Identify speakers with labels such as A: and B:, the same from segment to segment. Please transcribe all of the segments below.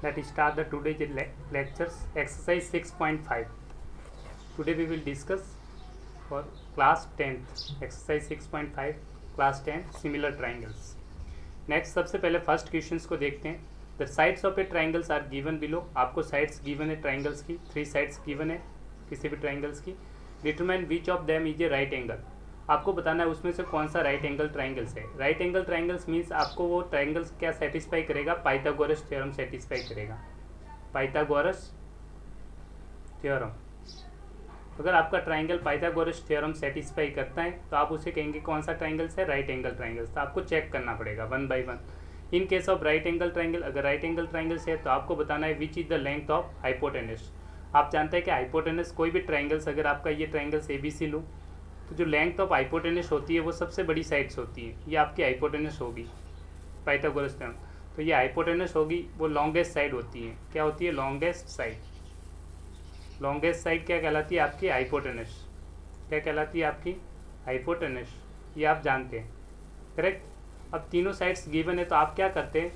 A: Let's start the today's lectures. Exercise 6.5. Today we will discuss for class 10th. Exercise 6.5 class 10 similar triangles. Next सबसे पहले first questions को देखते हैं. The sides of a triangles are given below. आपको sides given है triangles की, 3 sides given है किसी भी ट्राइंगल्स की. Determine which of them is a right angle. आपको बताना है उसमें से कौन सा राइट एंगल ट्राइंगल्स है. राइट एंगल ट्राइंगल्स मीन्स आपको वो ट्राइंगल्स क्या सेटिस्फाई करेगा, पाइथागोरस थ्योरम सेटिस्फाई करेगा. Pythagoras theorem. अगर आपका ट्राइंगल पाइथागोरस थ्योरम सेटिस्फाई करता है तो आप उसे कहेंगे कौन सा ट्राइंगल्स है, राइट एंगल ट्राइंगल्स. तो आपको चेक करना पड़ेगा one by one. In case of right angle triangle, अगर राइट एंगल ट्राइंगल्स है तो आपको बताना है which is the length of hypotenuse. आप जानते हैं कि हाइपोटेनस कोई भी ट्राइंगल्स, अगर आपका ये ट्राइंगल्स ABC लूँ तो जो लेंथ ऑफ हाइपोटेनस होती है वो सबसे बड़ी साइड्स होती है. ये आपकी हाइपोटेनस होगी पाइथागोरस थ्योरम. तो ये हाइपोटेनस होगी, वो लॉन्गेस्ट साइड होती है. क्या होती है? Longest side. लॉन्गेस्ट साइड क्या कहलाती है? आपकी हाइपोटेनस. क्या कहलाती है? आपकी हाइपोटेनस. ये आप जानते हैं, करेक्ट. अब तीनों साइड्स गिवन है तो आप क्या करते हैं,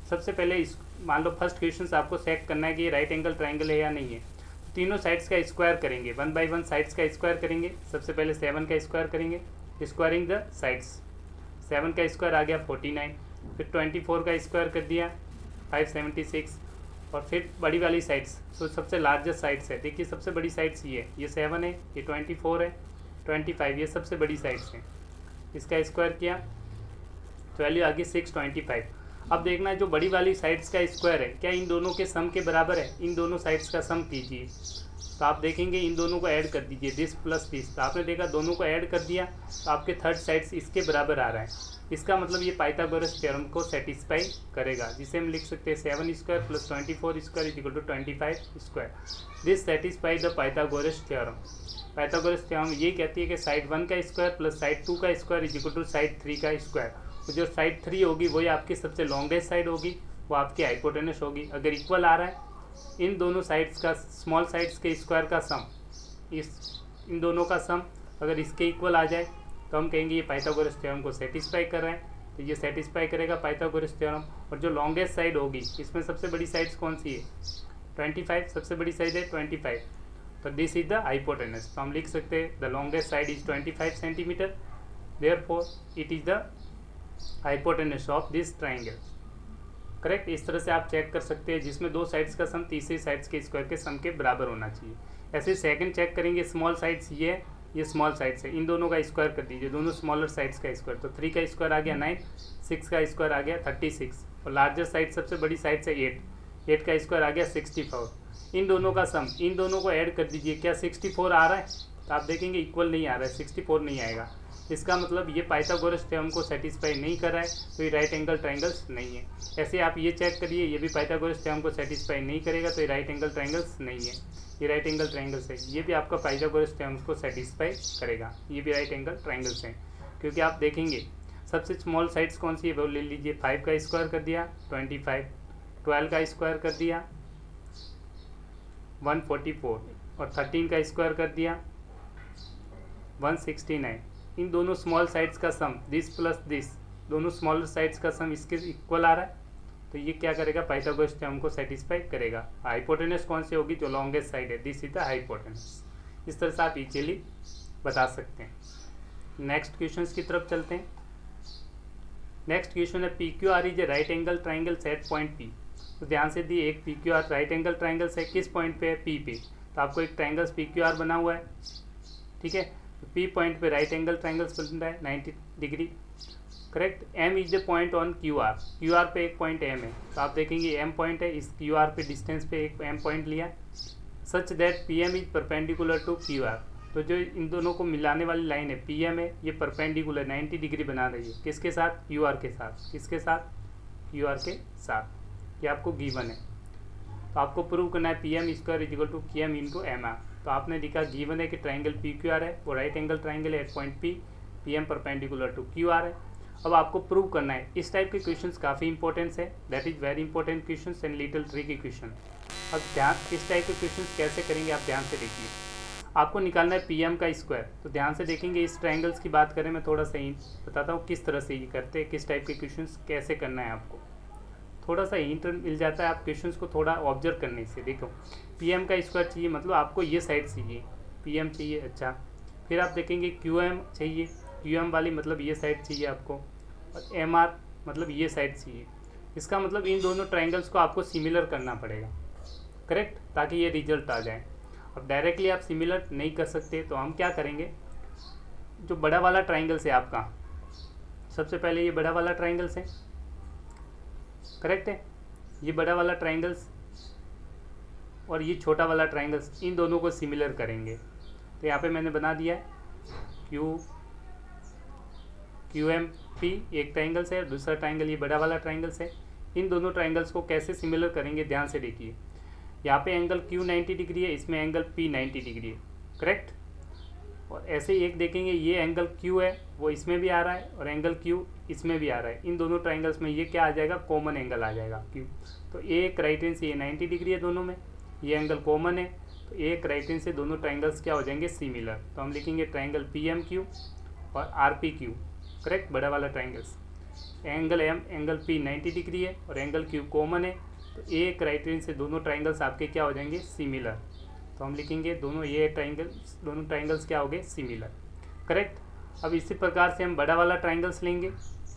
A: सबसे पहले इस मान लो फर्स्ट क्वेश्चन आपको चेक करना है कि ये राइट एंगल ट्राइंगल है या नहीं है. तो तीनों साइड्स का स्क्वायर करेंगे, वन बाय वन साइड्स का स्क्वायर करेंगे. सबसे पहले 7 का स्क्वायर करेंगे, स्क्वायरिंग द साइड्स. 7 का स्क्वायर आ गया 49. फिर 24 का स्क्वायर कर दिया 576. और फिर बड़ी वाली साइड्स, तो सबसे लार्जेस्ट साइड्स है. देखिए सबसे बड़ी साइड्स ये 7 है, ये 24 है, 25, ये सबसे बड़ी साइड्स हैं. इसका स्क्वायर किया तो वैल्यू आ गई 625. अब देखना है जो बड़ी वाली साइड्स का स्क्वायर है क्या इन दोनों के सम के बराबर है. इन दोनों साइड्स का सम कीजिए. तो आप देखेंगे इन दोनों को ऐड कर दीजिए, दिस प्लस दिस. तो आपने देखा दोनों को ऐड कर दिया तो आपके थर्ड साइड्स इसके बराबर आ रहा है. इसका मतलब ये पाइथागोरस थ्योरम को सेटिस्फाई करेगा, जिसे हम लिख सकते हैं 7 square plus 24 square is equal to 25 square. This satisfy the Pythagoras theorem. Pythagoras theorem ये कहती है कि साइड 1 का स्क्वायर प्लस साइड 2 का square is equal to side 3 का स्क्वायर. तो जो साइड 3 होगी वही आपकी सबसे लॉन्गेस्ट साइड होगी, वो आपकी हाइपोटेनस होगी. अगर इक्वल आ रहा है इन दोनों साइड्स का, स्मॉल साइड्स के स्क्वायर का सम, इन दोनों का सम अगर इसके इक्वल आ जाए तो हम कहेंगे ये पाइथागोरस थ्योरम को सेटिस्फाई कर रहे हैं. तो ये सेटिस्फाई करेगा पाइथागोरस थ्योरम. और जो लॉन्गेस्ट साइड होगी, इसमें सबसे बड़ी साइड्स कौन सी है? 25. सबसे बड़ी साइड है 25. तो दिस इज द हाइपोटेनस. तो हम लिख सकते हैं the longest side is 25 centimetre, therefore it is the hypotenuse of this triangle. Correct. इस तरह से आप चेक कर सकते हैं, जिसमें दो साइड्स का सम तीसरी साइड्स के स्क्वायर के सम के बराबर होना चाहिए. ऐसे सेकंड चेक करेंगे, स्मॉल साइड्स ये स्मॉल साइड्स है, इन दोनों का स्क्वायर कर दीजिए, दोनों स्मॉलर साइड्स का स्क्वायर. तो 3 का स्क्वायर आ गया 9, 6 का स्क्वायर आ गया 36. और लार्जर साइड सबसे बड़ी साइड से 8 का स्क्वायर आ गया 64. इन दोनों का सम, इन दोनों को ऐड कर दीजिए. क्या 64 आ रहा है? तो आप देखेंगे इक्वल नहीं आ रहा है, 64 नहीं आएगा. इसका मतलब ये पाइथागोरस थ्योरम को सेटिस्फाई नहीं कर रहा है, तो ये राइट एंगल ट्राइंगल्स नहीं है. ऐसे आप ये चेक करिए, ये भी पाइथागोरस थ्योरम को सेटिस्फाई नहीं करेगा, तो ये राइट एंगल ट्राइंगल्स नहीं है. ये राइट एंगल ट्राइंगल्स है, ये भी आपका पाइथागोरस थ्योरम को सेटिस्फाई करेगा. ये भी राइट एंगल ट्राइंगल्स हैं, क्योंकि आप देखेंगे सबसे स्मॉल साइड्स कौन सी है वो ले लीजिए. 5 का स्क्वायर कर दिया 25, 12 का स्क्वायर कर दिया 144, और 13 का स्क्वायर कर दिया 169. इन दोनों स्मॉल साइड्स का सम, दिस प्लस दिस, दोनों स्मॉलर साइड्स का सम इसके इक्वल आ रहा है, तो ये क्या करेगा? पाइथागोरस थ्योरम को सेटिस्फाई करेगा. हाइपोटेनस कौन सी होगी? जो लॉन्गेस्ट साइड है, दिस इज द हाइपोटेनस. इस तरह से आप इजीली बता सकते हैं. नेक्स्ट क्वेश्चन की तरफ चलते हैं. नेक्स्ट क्वेश्चन है PQR is a right angle triangle set point P. तो ध्यान से दिए, एक PQR राइट एंगल ट्राइंगल है, किस पॉइंट पे है? P पे. तो आपको एक ट्राइंगल PQR बना हुआ है, ठीक है. तो P पॉइंट पे राइट एंगल ट्राइंगल्स बन रहा है 90 degree. Correct. M is the point on QR पे एक पॉइंट M है. तो आप देखेंगे M पॉइंट है, इस QR पे डिस्टेंस पे एक M पॉइंट लिया, such that PM is perpendicular to QR. तो जो इन दोनों को मिलाने वाली लाइन है PM है, ये परपेंडिकुलर 90 डिग्री बना रही है. किसके साथ? QR के साथ. किसके साथ? QR के साथ. ये आपको गिवन है. तो आपको प्रूव करना है PM square is equal to KM into MR. तो आपने लिखा गिवन है कि ट्राइंगल PQR है, वो राइट एंगल ट्राइंगल है at point P, PM perpendicular to QR है. अब आपको प्रूव करना है. इस टाइप के क्वेश्चंस काफ़ी इंपॉर्टेंस है, that is very important questions and little tricky question. अब ध्यान, इस टाइप के क्वेश्चंस कैसे करेंगे आप ध्यान से देखिए. आपको निकालना है PM का स्क्वायर. तो ध्यान से देखेंगे, इस ट्राइंगल्स की बात करें, मैं थोड़ा सा ही बताता हूँ किस तरह से ये करते हैं, किस टाइप के क्वेश्चंस कैसे करना है आपको. थोड़ा सा हिंट मिल जाता है आप क्वेश्चंस को थोड़ा ऑब्जर्व करने से। देखो पी एम का स्क्वायर चाहिए मतलब आपको ये साइड चाहिए, पी एम चाहिए। अच्छा, फिर आप देखेंगे क्यू एम चाहिए, क्यू एम वाली मतलब ये साइड चाहिए आपको, और एम आर मतलब ये साइड चाहिए। इसका मतलब इन दोनों ट्राइंगल्स को आपको सिमिलर करना पड़ेगा, करेक्ट, ताकि ये रिजल्ट आ जाए। अब डायरेक्टली आप सिमिलर नहीं कर सकते तो हम क्या करेंगे, जो बड़ा वाला ट्राइंगल्स है आपका, सबसे पहले ये बड़ा वाला ट्राइंगल्स है, करेक्ट है, ये बड़ा वाला ट्राइंगल्स और ये छोटा वाला ट्राइंगल्स, इन दोनों को सिमिलर करेंगे। तो यहाँ पे मैंने बना दिया है क्यू एम पी एक ट्राइंगल्स है, दूसरा ट्राइंगल ये बड़ा वाला ट्राइंगल्स है। इन दोनों ट्राइंगल्स को कैसे सिमिलर करेंगे ध्यान से देखिए। यहाँ पे एंगल क्यू 90 डिग्री है, इसमें एंगल पी 90 डिग्री है, करेक्ट। और ऐसे ही एक देखेंगे ये एंगल क्यू है वो इसमें भी आ रहा है और एंगल क्यू इसमें भी आ रहा है। इन दोनों ट्राइंगल्स में ये क्या आ जाएगा, कॉमन एंगल आ जाएगा क्यू। तो एक राइट हैंड से ये 90 डिग्री है, दोनों में ये एंगल कॉमन है, तो एक राइट हैंड से दोनों ट्राइंगल्स क्या हो जाएंगे, सिमिलर। तो हम लिखेंगे ट्राइंगल पी एम क्यू और आर पी क्यू, करेक्ट, बड़ा वाला triangles. Angle M angle P 90 degree है और एंगल क्यू कॉमन है, तो एक राइट हैंड से दोनों ट्राइंगल्स आपके क्या हो जाएंगे, सिमिलर। तो हम लिखेंगे दोनों ये दोनों ट्राइंगल्स क्या हो गए, सिमिलर, करेक्ट। अब इसी प्रकार से हम बड़ा वाला ट्राइंगल्स लेंगे,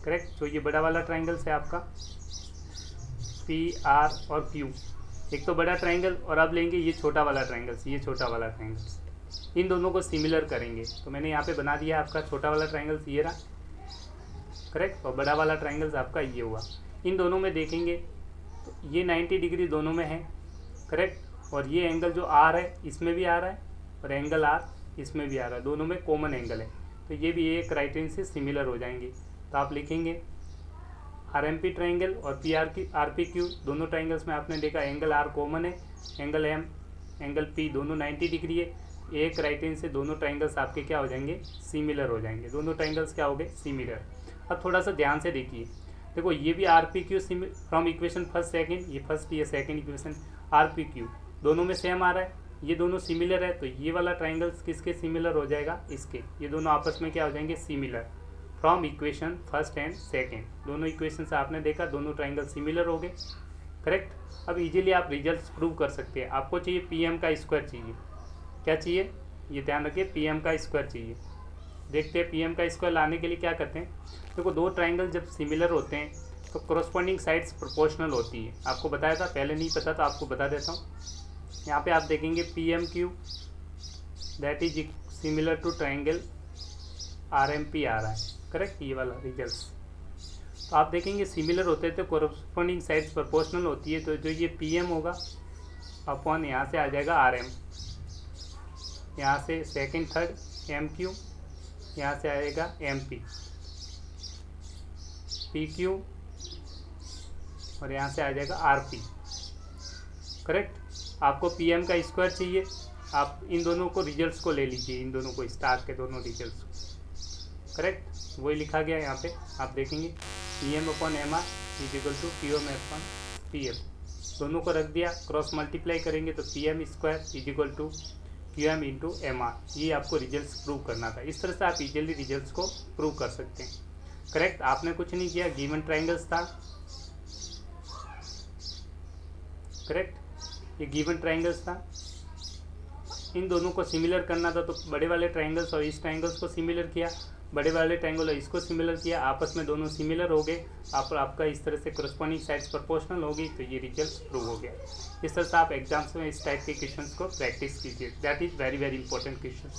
A: करेक्ट, जो ये बड़ा वाला ट्राइंगल्स है आपका पी आर और क्यू, एक तो बड़ा ट्राइंगल, और अब लेंगे ये छोटा वाला ट्राइंगल्स, ये छोटा वाला ट्राइंगल्स, इन दोनों को सिमिलर करेंगे। तो मैंने यहाँ पे बना दिया आपका छोटा वाला ट्राइंगल्स ये रहा, करेक्ट, और बड़ा वाला ट्राइंगल्स आपका ये हुआ। इन दोनों में देखेंगे तो ये 90 डिग्री दोनों में है, करेक्ट, और ये एंगल जो आर है इसमें भी आ रहा है और एंगल आर इसमें भी आ रहा है, दोनों में कॉमन एंगल है, तो ये भी एक राइट हैंड से सिमिलर हो जाएंगे। तो आप लिखेंगे आर एम पी ट्राइंगल और पी आर की आर पी क्यू, दोनों ट्राइंगल्स में आपने देखा एंगल आर कॉमन है, एंगल एम एंगल पी दोनों 90 डिग्री है, एक राइट हैंड से दोनों ट्राइंगल्स आपके क्या हो जाएंगे, सिमिलर हो जाएंगे, दोनों ट्राइंगल्स क्या हो गए, सिमिलर। अब थोड़ा सा ध्यान से देखिए, देखो ये भी are P Q from equation first second, ये फर्स्ट ये second equation, are P Q दोनों में सेम आ रहा है, ये दोनों सिमिलर है, तो ये वाला ट्राइंगल्स किसके सिमिलर हो जाएगा, इसके, ये दोनों आपस में क्या हो जाएंगे, similar from equation first and second. दोनों इक्वेशन से आपने देखा दोनों ट्राइंगल सिमिलर हो गए, करेक्ट। अब इजीली आप रिजल्ट्स प्रूव कर सकते हैं। आपको चाहिए पी एम का स्क्वायर चाहिए, क्या चाहिए, ये ध्यान रखिए, पी एम का स्क्वायर चाहिए। देखते हैं पी एम का स्क्वायर लाने के लिए क्या करते हैं। देखो दो ट्राइंगल जब सिमिलर होते हैं तो कोरस्पॉन्डिंग साइड्स प्रोपोर्शनल होती है, आपको बताया था, पहले नहीं पता तो आपको बता देता हूँ। यहाँ पे आप देखेंगे P M Q that is similar to triangle R M P आ रहा है, करेक्ट, ये वाला रिजल्ट्स। तो आप देखेंगे सिमिलर होते हैं तो कोरस्पॉन्डिंग साइड्स प्रोपोर्शनल होती है, तो जो ये पी एम होगा अपॉन यहाँ से आ जाएगा आर एम, यहाँ से सेकेंड थर्ड एम क्यू, यहाँ से आएगा एम पी क्यू और यहाँ से आ जाएगा आर पी, करेक्ट। आपको पी एम का स्क्वायर चाहिए, आप इन दोनों को रिजल्ट्स को ले लीजिए, इन दोनों को स्टार के दोनों रिजल्ट्स को, करेक्ट, वही लिखा गया है यहाँ पे। आप देखेंगे P M upon M R is equal to P M upon P M, दोनों को रख दिया, क्रॉस मल्टीप्लाई करेंगे तो P M square is equal to Q M into M R. ये आपको रिजल्ट्स प्रूव करना था। इस तरह से आप इजीली रिजल्ट्स को प्रूव कर सकते हैं, करेक्ट। आपने कुछ नहीं किया, गिवन ट्राइंगल्स था, करेक्ट, ये गिवन ट्राइंगल्स था, इन दोनों को सिमिलर करना था, तो बड़े वाले ट्राइंगल्स और इस ट्राइंगल्स को सिमिलर किया, बड़े वाले ट्राइंगल और इसको सिमिलर किया, आपस में दोनों सिमिलर हो गए, आपका इस तरह से कोरस्पॉन्डिंग साइड्स प्रोपोर्शनल होगी, तो ये रिजल्ट प्रूव हो गया। इस तरह से आप एग्जाम्स में इस टाइप के क्वेश्चंस को प्रैक्टिस कीजिए, that is very very important question.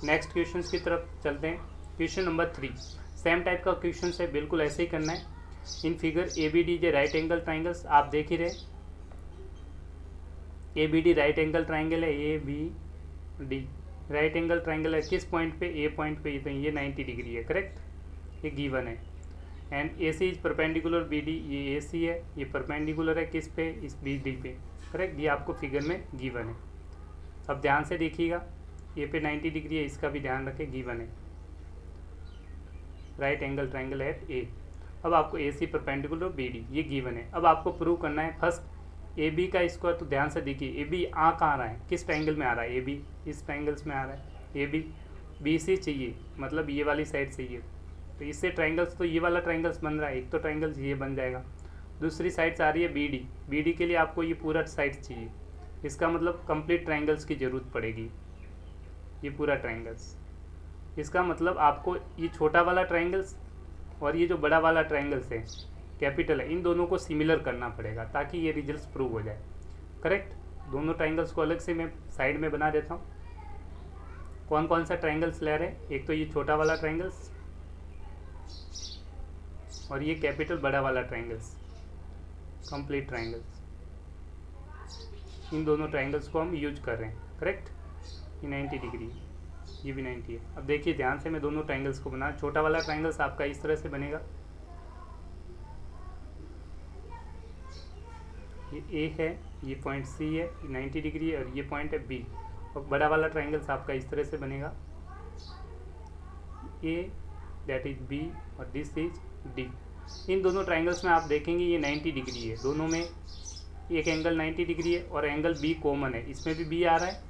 A: Next question की तरफ चलते हैं। क्वेश्चन नंबर 3 सेम टाइप का क्वेश्चन है, बिल्कुल ऐसे ही करना है। In figure A B D J right angle triangles, आप देख ही रहे, A B D right angle triangle है, A B D right angle triangle है, किस पॉइंट पे, ए पॉइंट पे, तो ये 90 डिग्री है, करेक्ट, ये गिवन है। And A C is perpendicular B D, ये ए सी है, ये परपेंडिकुलर है किस पे, इस बी डी पे, करेक्ट, ये आपको फिगर में गिवन है। अब ध्यान से देखिएगा, ए पे 90 डिग्री है, इसका भी ध्यान रखें, गिवन है, राइट एंगल ट्राइंगल एट ए। अब आपको ए सी परपेंडिकुलर बी डी, ये गिवन है। अब आपको प्रूव करना है फर्स्ट ए बी का स्क्वायर। तो ध्यान से देखिए, ए बी आ कहाँ रहा है, किस ट्राइंगल में आ रहा है, ए बी इस ट्राइंगल्स में आ रहा है, ए बी बी सी चाहिए, मतलब ये वाली साइड चाहिए, तो इससे ट्राइंगल्स, तो ये वाला ट्राइंगल्स बन रहा है, एक तो ट्राइंगल्स ये बन जाएगा, दूसरी साइड्स आ रही है बी डी। बी डी के लिए आपको ये पूरा साइड चाहिए, इसका मतलब कंप्लीट ट्राइंगल्स की ज़रूरत पड़ेगी, ये पूरा ट्राइंगल्स। इसका मतलब आपको ये छोटा वाला ट्राइंगल्स और ये जो बड़ा वाला ट्राइंगल्स है कैपिटल है, इन दोनों को सिमिलर करना पड़ेगा ताकि ये रिजल्ट्स प्रूव हो जाए। करेक्ट। दोनों ट्राइंगल्स को अलग से मैं साइड में बना देता हूँ। कौन कौन सा ट्राइंगल्स ले रहे हैं, एक तो ये छोटा वाला ट्राइंगल्स और ये कैपिटल बड़ा वाला ट्राइंगल्स, कंप्लीट ट्राइंगल्स। इन दोनों ट्राइंगल्स को हम यूज कर रहे हैं। करेक्ट। ये 90 डिग्री, ये भी 90 है। अब देखिए ध्यान से, मैं दोनों ट्राइंगल्स को बना, छोटा वाला ट्राइंगल्स आपका इस तरह से बनेगा, ये ए है, ये पॉइंट सी है, ये 90 डिग्री है और ये पॉइंट है बी। और बड़ा वाला ट्राइंगल्स आपका इस तरह से बनेगा, ए दैट इज बी और दिस इज डी। इन दोनों ट्राइंगल्स में आप देखेंगे ये 90 डिग्री है, दोनों में एक एंगल 90 डिग्री है और एंगल बी कॉमन है, इसमें भी बी आ रहा है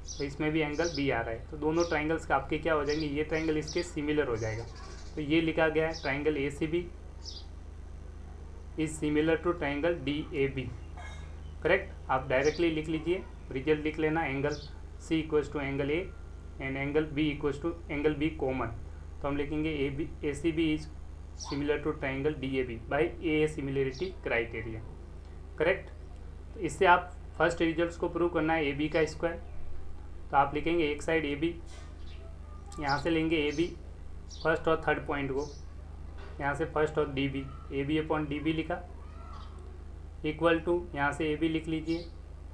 A: तो इसमें भी एंगल बी आ रहा है। तो दोनों ट्राइंगल्स का आपके क्या हो जाएंगे, ये ट्राइंगल इसके सिमिलर हो जाएगा। तो ये लिखा गया है triangle A C B is similar to triangle D A B. Correct. आप डायरेक्टली लिख लीजिए, रिजल्ट लिख लेना, angle C equals to angle A and angle B equals to angle B common. तो हम लिखेंगे A C B is similar to triangle D A B by A similarity criteria. Correct. तो इससे आप फर्स्ट रिजल्ट्स को prove करना है A B का स्क्वायर। तो आप लिखेंगे एक साइड ए बी, यहाँ से लेंगे ए बी फर्स्ट और थर्ड पॉइंट को, यहाँ से फर्स्ट और D B, A B upon D B लिखा, इक्वल टू यहाँ से ए बी लिख लीजिए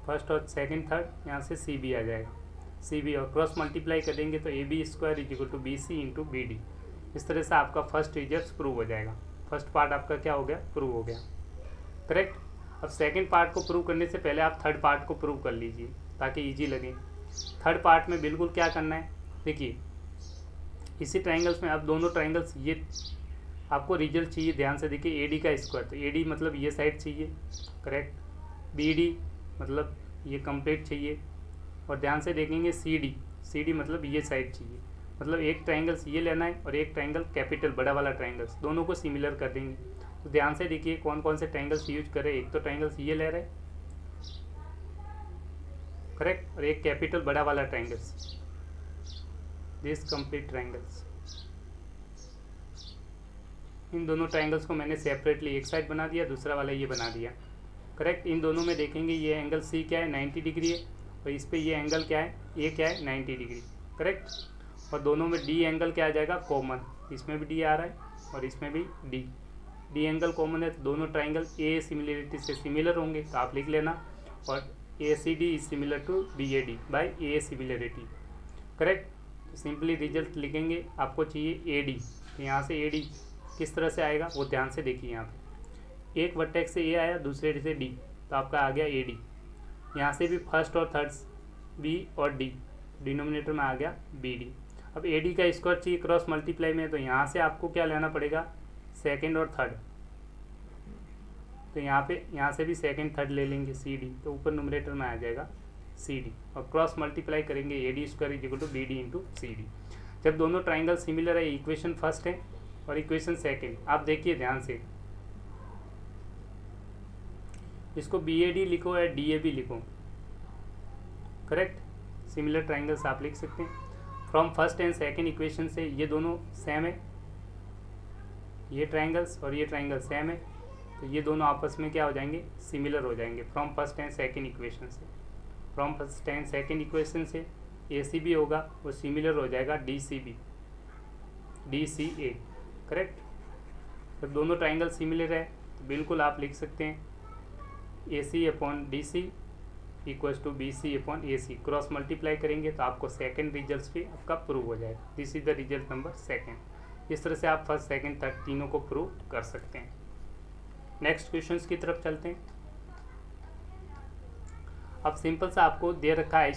A: फर्स्ट और सेकंड थर्ड, यहाँ से सी बी आ जाएगा, सी बी और क्रॉस मल्टीप्लाई करेंगे तो A B square is equal to B C into B D. इस तरह से आपका फर्स्ट रिजल्ट प्रूव हो जाएगा। फर्स्ट पार्ट आपका क्या हो गया, प्रूव हो गया। करेक्ट। अब सेकंड पार्ट को प्रूव करने से पहले आप थर्ड पार्ट को प्रूव कर लीजिए ताकि इजी लगे। थर्ड पार्ट में बिल्कुल क्या करना है, देखिए इसी ट्राइंगल्स में अब दोनों ट्राइंगल्स, ये आपको रिजल्ट चाहिए, ध्यान से देखिए, ए डी का स्क्वायर, तो ए डी मतलब ये साइड चाहिए। करेक्ट। बी डी मतलब ये कंप्लीट चाहिए और ध्यान से देखेंगे सी डी मतलब ये साइड चाहिए। मतलब एक ट्राइंगल्स ये लेना है और एक ट्राइंगल कैपिटल बड़ा वाला ट्राइंगल्स, दोनों को सिमिलर कर देंगे। तो ध्यान से देखिए कौन कौन से ट्राइंगल्स यूज करें, एक तो ट्राइंगल्स ये ले रहे हैं, करेक्ट, और एक कैपिटल बड़ा वाला ट्राइंगल्स, दिस कंप्लीट ट्राइंगल्स। इन दोनों ट्राइंगल्स को मैंने सेपरेटली एक साइड बना दिया, दूसरा वाला ये बना दिया। करेक्ट। इन दोनों में देखेंगे ये एंगल सी क्या है, 90 डिग्री है और इस पे ये एंगल क्या है, ए क्या है, 90 डिग्री। करेक्ट। और दोनों में डी एंगल क्या आ जाएगा, कॉमन, इसमें भी डी आ रहा है और इसमें भी डी एंगल कॉमन है, तो दोनों ट्राइंगल ए सिमिलरिटी से सिमिलर होंगे, तो आप लिख लेना। और A C D is similar to B A D by A similarity. Correct. तो सिंपली रिजल्ट लिखेंगे, आपको चाहिए ए डी, तो यहाँ से ए डी किस तरह से आएगा वो ध्यान से देखिए। यहाँ पे एक वर्टेक्स से ए आया, दूसरे से डी, तो आपका आ गया ए डी। यहाँ से भी फर्स्ट और थर्ड बी और डी, डिनोमिनेटर में आ गया बी डी। अब ए डी का स्क्वायर चाहिए क्रॉस मल्टीप्लाई में, तो यहाँ से आपको क्या लेना पड़ेगा, सेकंड और थर्ड, तो यहाँ से भी सेकंड थर्ड ले लेंगे सी डी, तो ऊपर न्यूमरेटर में आ जाएगा सी डी और क्रॉस मल्टीप्लाई करेंगे A D square is equal to B D into C D. जब दोनों ट्राइंगल सिमिलर है, इक्वेशन फर्स्ट है और इक्वेशन सेकंड, आप देखिए ध्यान से, इसको बी ए डी लिखो या डी ए बी लिखो। करेक्ट। सिमिलर ट्राइंगल्स आप लिख सकते हैं। From first and second equation से ये दोनों सेम है, ये ट्राइंगल्स और ये ट्राइंगल सेम है, तो ये दोनों आपस में क्या हो जाएंगे, सिमिलर हो जाएंगे from first and second equation से। From first and second equation से ए सी बी होगा, वो सिमिलर हो जाएगा D C B, D C A. Correct. जब दोनों ट्राइंगल सिमिलर है तो बिल्कुल आप लिख सकते हैं A C upon D C equals to B C upon A C, cross multiply करेंगे तो आपको सेकंड रिजल्ट भी आपका प्रूव हो जाएगा। This is the result number second. इस तरह से आप फर्स्ट सेकंड तक तीनों को प्रूव कर सकते हैं। नेक्स्ट क्वेश्चंस की तरफ चलते हैं। अब सिंपल सा आपको दे रखा है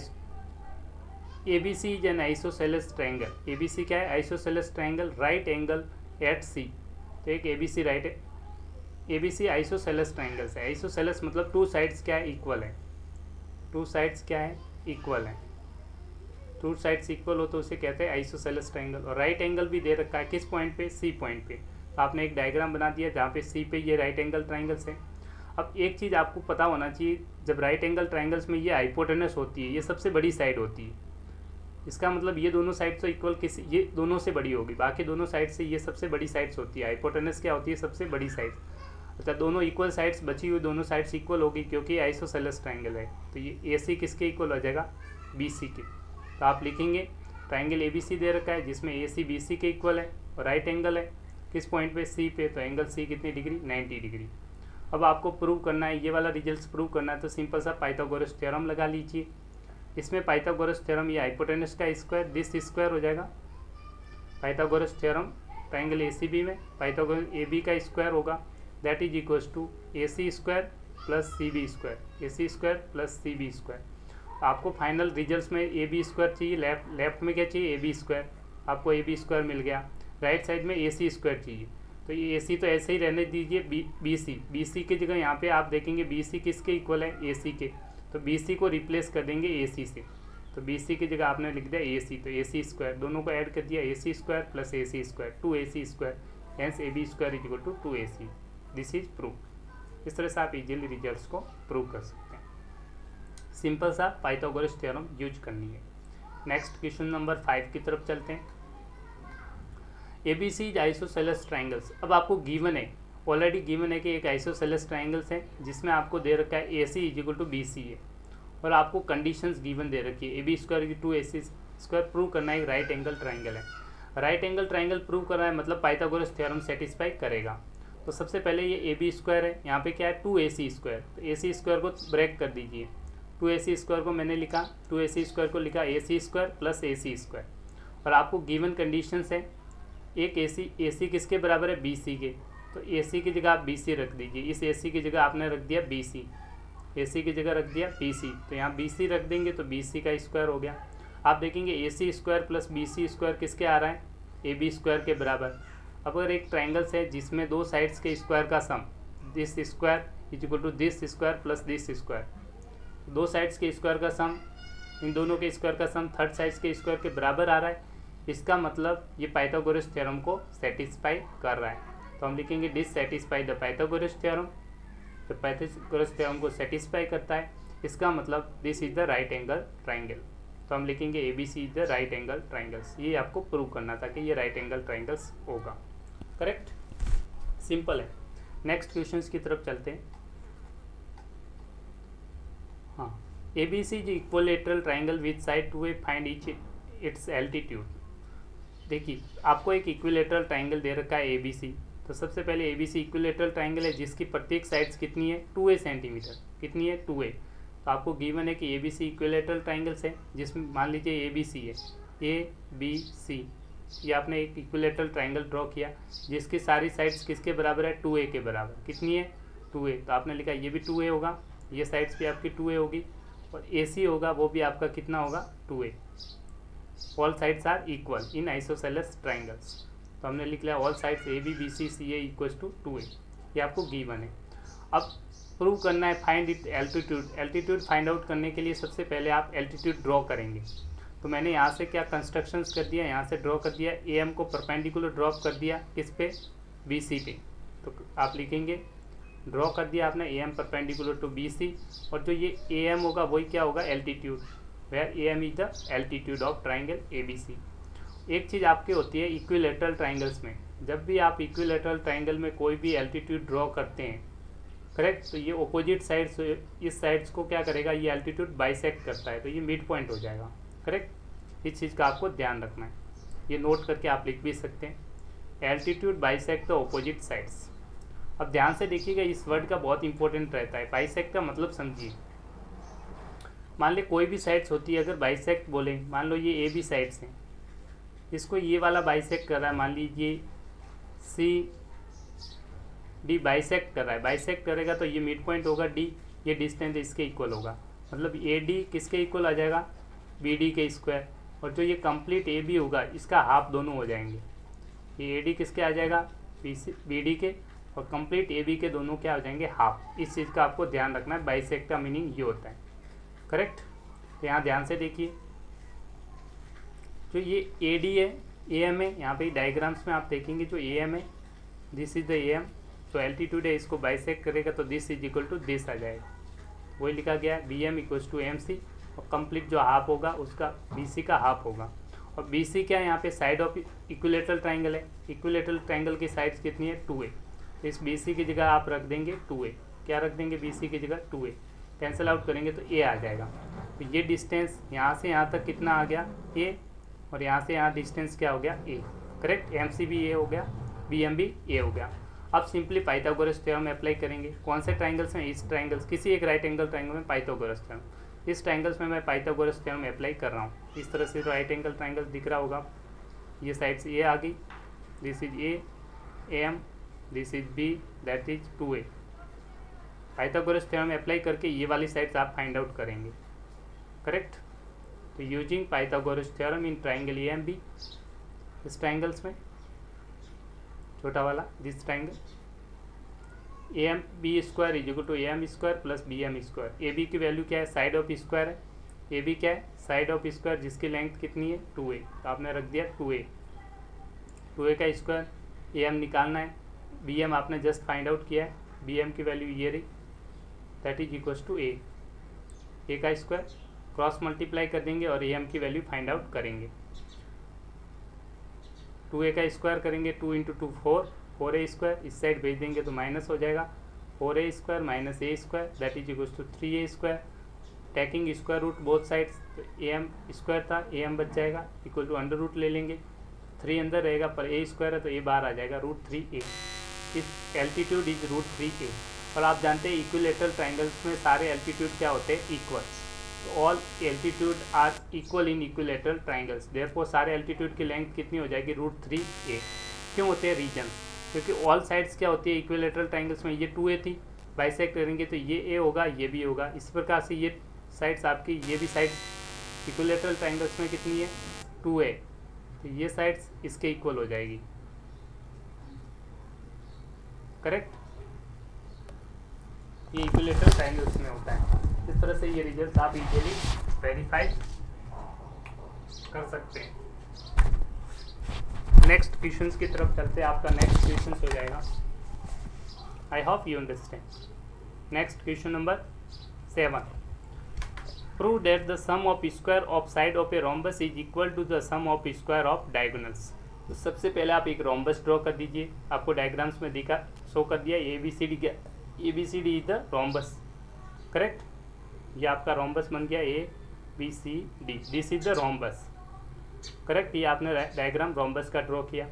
A: A B C is an isosceles triangle. A B C क्या है, isosceles triangle, right angle at C. तो एक ए बी सी राइट है, A B C isosceles triangles है। आइसोसेलेस मतलब टू साइड्स क्या है, इक्वल है। टू साइड्स क्या है, इक्वल है। टू साइड्स इक्वल हो तो उसे कहते हैं आइसोसेलेस ट्राइंगल। और राइट एंगल भी दे रखा है किस पॉइंट पे, सी पॉइंट पे। आपने एक डायग्राम बना दिया जहाँ पे सी पे ये राइट एंगल ट्राइंगल्स हैं। अब एक चीज़ आपको पता होना चाहिए, जब राइट एंगल ट्राइंगल्स में ये हाइपोटेनस होती है, ये सबसे बड़ी साइड होती है। इसका मतलब ये दोनों साइड तो इक्वल किसी, ये दोनों से बड़ी होगी, बाकी दोनों साइड से ये सबसे बड़ी साइड्स होती है। हाइपोटेनस क्या होती है? सबसे बड़ी साइड। अच्छा, दोनों इक्वल साइड्स बची हुई दोनों साइड्स इक्वल होगी क्योंकि आइसोसेलेस ट्राइंगल है। तो ये AC किसके इक्वल हो जाएगा? BC के। तो आप लिखेंगे ट्राइंगल ABC दे रखा है जिसमें AC BC के इक्वल है और राइट एंगल है किस पॉइंट पे? C पे। तो एंगल C कितनी डिग्री? 90 डिग्री। अब आपको प्रूव करना है, ये वाला रिजल्ट प्रूव करना है, तो सिंपल सा पाइथागोरस थ्योरम लगा लीजिए। इसमें पाइथागोरस थ्योरम ये हाइपोटेनस का स्क्वायर दिस स्क्वायर हो जाएगा। पाइथागोरस थ्योरम ट्राइंगल ACB में पाइथागोरस AB का स्क्वायर होगा, that is equals to AC square plus CB square, AC square plus CB square. आपको फाइनल रिजल्ट्स में AB स्क्वायर चाहिए, लेफ्ट में क्या चाहिए? AB square. आपको AB स्क्वायर मिल गया। राइट साइड में AC स्क्वायर चाहिए, तो ये AC तो ऐसे ही रहने दीजिए। BC की जगह यहाँ पे आप देखेंगे BC किसके इक्वल है? AC के। तो BC को रिप्लेस कर देंगे AC से, तो BC की जगह आपने लिख दिया AC, तो AC स्क्वायर, दोनों को ऐड कर दिया, AC square plus AC square 2AC square, hence AB square is equal to 2AC। This is proof. इस तरह से आप इजीली रिजल्ट्स को प्रूव कर सकते हैं। सिंपल सा पाइथागोरस थ्योरम यूज करनी है। नेक्स्ट क्वेश्चन नंबर 5 की तरफ चलते हैं। ABC is isosceles triangles. अब आपको गिवन है, ऑलरेडी गिवन है कि एक आइसोसेलेस ट्राइंगल्स है जिसमें आपको दे रखा है AC is equal to BC है और आपको कंडीशंस गिवन दे रखी है। AB स्क्वायर की 2AC स्क्वायर प्रूव करना है, एक राइट एंगल ट्राइंगल है। राइट एंगल ट्राइंगल प्रूव करना है मतलब पाइथागोरस थ्योरम सेटिस्फाई करेगा। तो सबसे पहले ये AB स्क्वायर है, यहाँ पे क्या है? 2AC square. तो AC स्क्वायर को ब्रेक कर दीजिए। 2AC स्क्वायर को मैंने लिखा, 2AC स्क्वायर को लिखा AC square plus AC square. और आपको गिवन कंडीशंस है, एक AC किसके बराबर है? BC के। तो AC की जगह आप BC रख दीजिए। इस AC की जगह आपने रख दिया BC, AC की जगह रख दिया BC, तो यहाँ BC रख देंगे तो BC का स्क्वायर हो गया। आप देखेंगे AC square plus BC square किसके आ रहा है? AB स्क्वायर के बराबर। अब अगर एक ट्राइंगल्स है जिसमें दो साइड्स के स्क्वायर का sum, this square is equal to this square plus this square, दो साइड्स के स्क्वायर का सम, इन दोनों के स्क्वायर का सम थर्ड साइड्स के स्क्वायर के बराबर आ रहा है, इसका मतलब ये पाइथागोरस थ्योरम को सेटिस्फाई कर रहा है। तो हम लिखेंगे डिससेटिस्फाई द पाइथागोरस थ्योरम। तो पाइथागोरस थ्योरम को सेटिस्फाई करता है, इसका मतलब this is the right angle triangle. तो हम लिखेंगे ABC is the right angle triangles. ये आपको प्रूव करना था कि ये राइट एंगल ट्राइंगल्स होगा। करेक्ट, सिंपल है। नेक्स्ट क्वेश्चंस की तरफ चलते हैं। हाँ, ABC is equilateral triangle with side 2A, find its altitude. देखिए, आपको एक इक्विलेटरल ट्राइंगल दे रखा है ABC। तो सबसे पहले ABC इक्विलेटरल ट्राइंगल है जिसकी प्रत्येक साइड्स कितनी है? 2A centimetre. कितनी है? 2A। तो आपको गिवन है कि ABC इक्विलेटरल ट्राइंगल्स है जिसमें मान लीजिए ABC है, ABC, ये आपने एक इक्विलेटरल ट्राइंगल ड्रॉ किया जिसकी सारी साइड्स किसके बराबर है? 2A के बराबर। कितनी है? 2A। तो आपने लिखा ये भी 2A होगा, ये साइड्स भी आपकी 2A होगी, और AC होगा वो भी आपका कितना होगा? 2A। All sides are equal in isosceles triangles. तो हमने लिख लिया all sides AB BC CA equals to 2A। ये आपको गिवन है। अब प्रूव करना है find it altitude. Altitude find out करने के लिए सबसे पहले आप एल्टीट्यूड ड्रॉ करेंगे। तो मैंने यहाँ से क्या कंस्ट्रक्शंस कर दिया, यहाँ से ड्रॉ कर दिया, AM को परपेंडिकुलर ड्रॉप कर दिया किस पे? BC पे। तो आप लिखेंगे ड्रॉ कर दिया आपने AM परपेंडिकुलर टू BC, और जो ये AM होगा वही क्या होगा? Altitude, where AM is the altitude of triangle ABC। एक चीज़ आपकी होती है इक्विलेटरल ट्राइंगल्स में, जब भी आप इक्विलेटरल ट्राइंगल में कोई भी एल्टीट्यूड ड्रॉ करते हैं, करेक्ट, तो ये ऑपोजिट साइड्स, इस साइड्स को क्या करेगा? ये एल्टीट्यूड बाइसेक्ट करता है, तो ये मिड पॉइंट हो जाएगा। करेक्ट, इस चीज़ का आपको ध्यान रखना है, ये नोट करके आप लिख भी सकते हैं। Altitude bisect the opposite sides. अब ध्यान से देखिएगा, इस वर्ड का बहुत इंपॉर्टेंट रहता है। बाइसेक्ट का मतलब समझिए, मान ली कोई भी साइड्स होती है, अगर बाइसेक्ट बोले, मान लो ये AB साइड्स हैं, इसको ये वाला बाइसेक्ट कर रहा है, मान लीजिए CD बाइसेक्ट कर रहा है, बाइसेक्ट करेगा तो ये मिड पॉइंट होगा D, ये डिस्टेंस इसके इक्वल होगा, मतलब AD किसके इक्वल आ जाएगा? BD के स्क्वायर, और जो ये कंप्लीट AB होगा इसका हाफ दोनों हो जाएंगे। ये AD किसके आ जाएगा? BD के, और कंप्लीट AB के दोनों क्या हो जाएंगे? हाफ। इस चीज़ का आपको ध्यान रखना है, बाइसेक्ट का मीनिंग ये होता है। करेक्ट, तो यहाँ ध्यान से देखिए, जो ये AD है, AM है, यहाँ पे डायग्राम्स में आप देखेंगे जो AM है this is the A M, जो एल्टीट्यूड है इसको बाइसेक्ट करेगा तो this is equal to this आ जाएगा, वही लिखा गया है B M equals to M C, और कंप्लीट जो हाफ होगा उसका बी सी का हाफ होगा। और बी सी क्या है, यहाँ पे साइड ऑफ इक्विलेटरल ट्राइंगल है, इक्विलेटरल ट्राइंगल की साइड्स कितनी है 2a, तो इस बी सी की जगह आप रख देंगे 2a, क्या रख देंगे बी सी की जगह 2a, कैंसिल आउट करेंगे तो a आ जाएगा। तो ये डिस्टेंस यहाँ से यहाँ तक कितना आ गया a, और यहाँ से यहाँ डिस्टेंस क्या हो गया a, करेक्ट, एम सी भी a हो गया, बी एम भी a हो गया। अब सिंपली पाइथागोरस थ्योरम अप्लाई करेंगे, कौन से ट्राइंगल्स में, इस ट्राइंगल्स, किसी एक राइट एंगल ट्राइंगल में पाइथागोरस थ्योरम, इस ट्राइंगल्स में मैं पाइथागोरस थ्योरम अप्लाई कर रहा हूँ। इस तरह से राइट एंगल ट्राइंगल दिख रहा होगा, ये साइड से ए आ गई, this is A M, this is B, that is 2a। Pythagoras theorem apply करके ये वाली साइड्स आप फाइंड आउट करेंगे, करेक्ट। तो using Pythagoras theorem in triangle A M B, इस ट्राइंगल्स में छोटा वाला this triangle A M B square is equal to A M square plus B M square. A B की value क्या है, side of square है, A B क्या है, साइड ऑफ स्क्वायर, जिसकी लेंथ कितनी है 2a, तो आपने रख दिया 2a, 2a का स्क्वायर, ए एम निकालना है, बी एम आपने जस्ट फाइंड आउट किया है, बी एम की वैल्यू ये रही, दैट इज इक्वल्स टू ए का स्क्वायर, क्रॉस मल्टीप्लाई कर देंगे और ए एम की वैल्यू फाइंड आउट करेंगे। 2a का स्क्वायर करेंगे, 2 इंटू 2 4, 4a स्क्वायर, इस साइड भेज देंगे तो माइनस हो जाएगा, 4a square minus a square that is equals to 3a square, taking square root both sides, तो ए एम स्क्वायर था, ए एम बच जाएगा, इक्वल टू अंडर रूट ले लेंगे, 3 अंदर रहेगा पर a स्क्वायर है तो a बाहर आ जाएगा, √3a, इस एल्टीट्यूड इज √3a। और आप जानते हैं इक्विलेटरल ट्राइंगल्स में सारे एल्टीट्यूड क्या होते हैं, equal, all altitude are equal in equilateral triangles, therefore सारे एल्टीट्यूड की लेंथ कितनी हो जाएगी, √3a। क्यों होते हैं रीजन, क्योंकि ऑल साइड्स क्या होती है इक्विलेटरल ट्राइंगल्स में, ये 2a थी, बाइसेक्ट करेंगे तो ये a होगा, ये भी होगा, इस प्रकार से ये साइड्स आपकी, ये भी साइड इक्विलेटरल ट्राइंगल्स में कितनी है 2a, तो ये साइड्स इसके इक्वल हो जाएगी, करेक्ट, ये इक्विलेटरल ट्राइंगल्स में होता है। इस तरह से ये रिजल्ट आप इजीली वेरीफाई कर सकते हैं। नेक्स्ट क्वेश्चंस की तरफ चलते हैं, आपका नेक्स्ट क्वेश्चन हो जाएगा, I hope you understand. Next question number 7, prove that the sum of square of side of a rhombus is equal to the sum of square of diagonals. तो सबसे पहले आप एक रोम्बस ड्रॉ कर दीजिए, आपको डायग्राम्स में दिखा शो कर दिया, A B C D is the rhombus, correct, ये आपका रोम्बस बन गया A B C D, this is the rhombus, correct, ये आपने डायग्राम रोम्बस का ड्रॉ किया।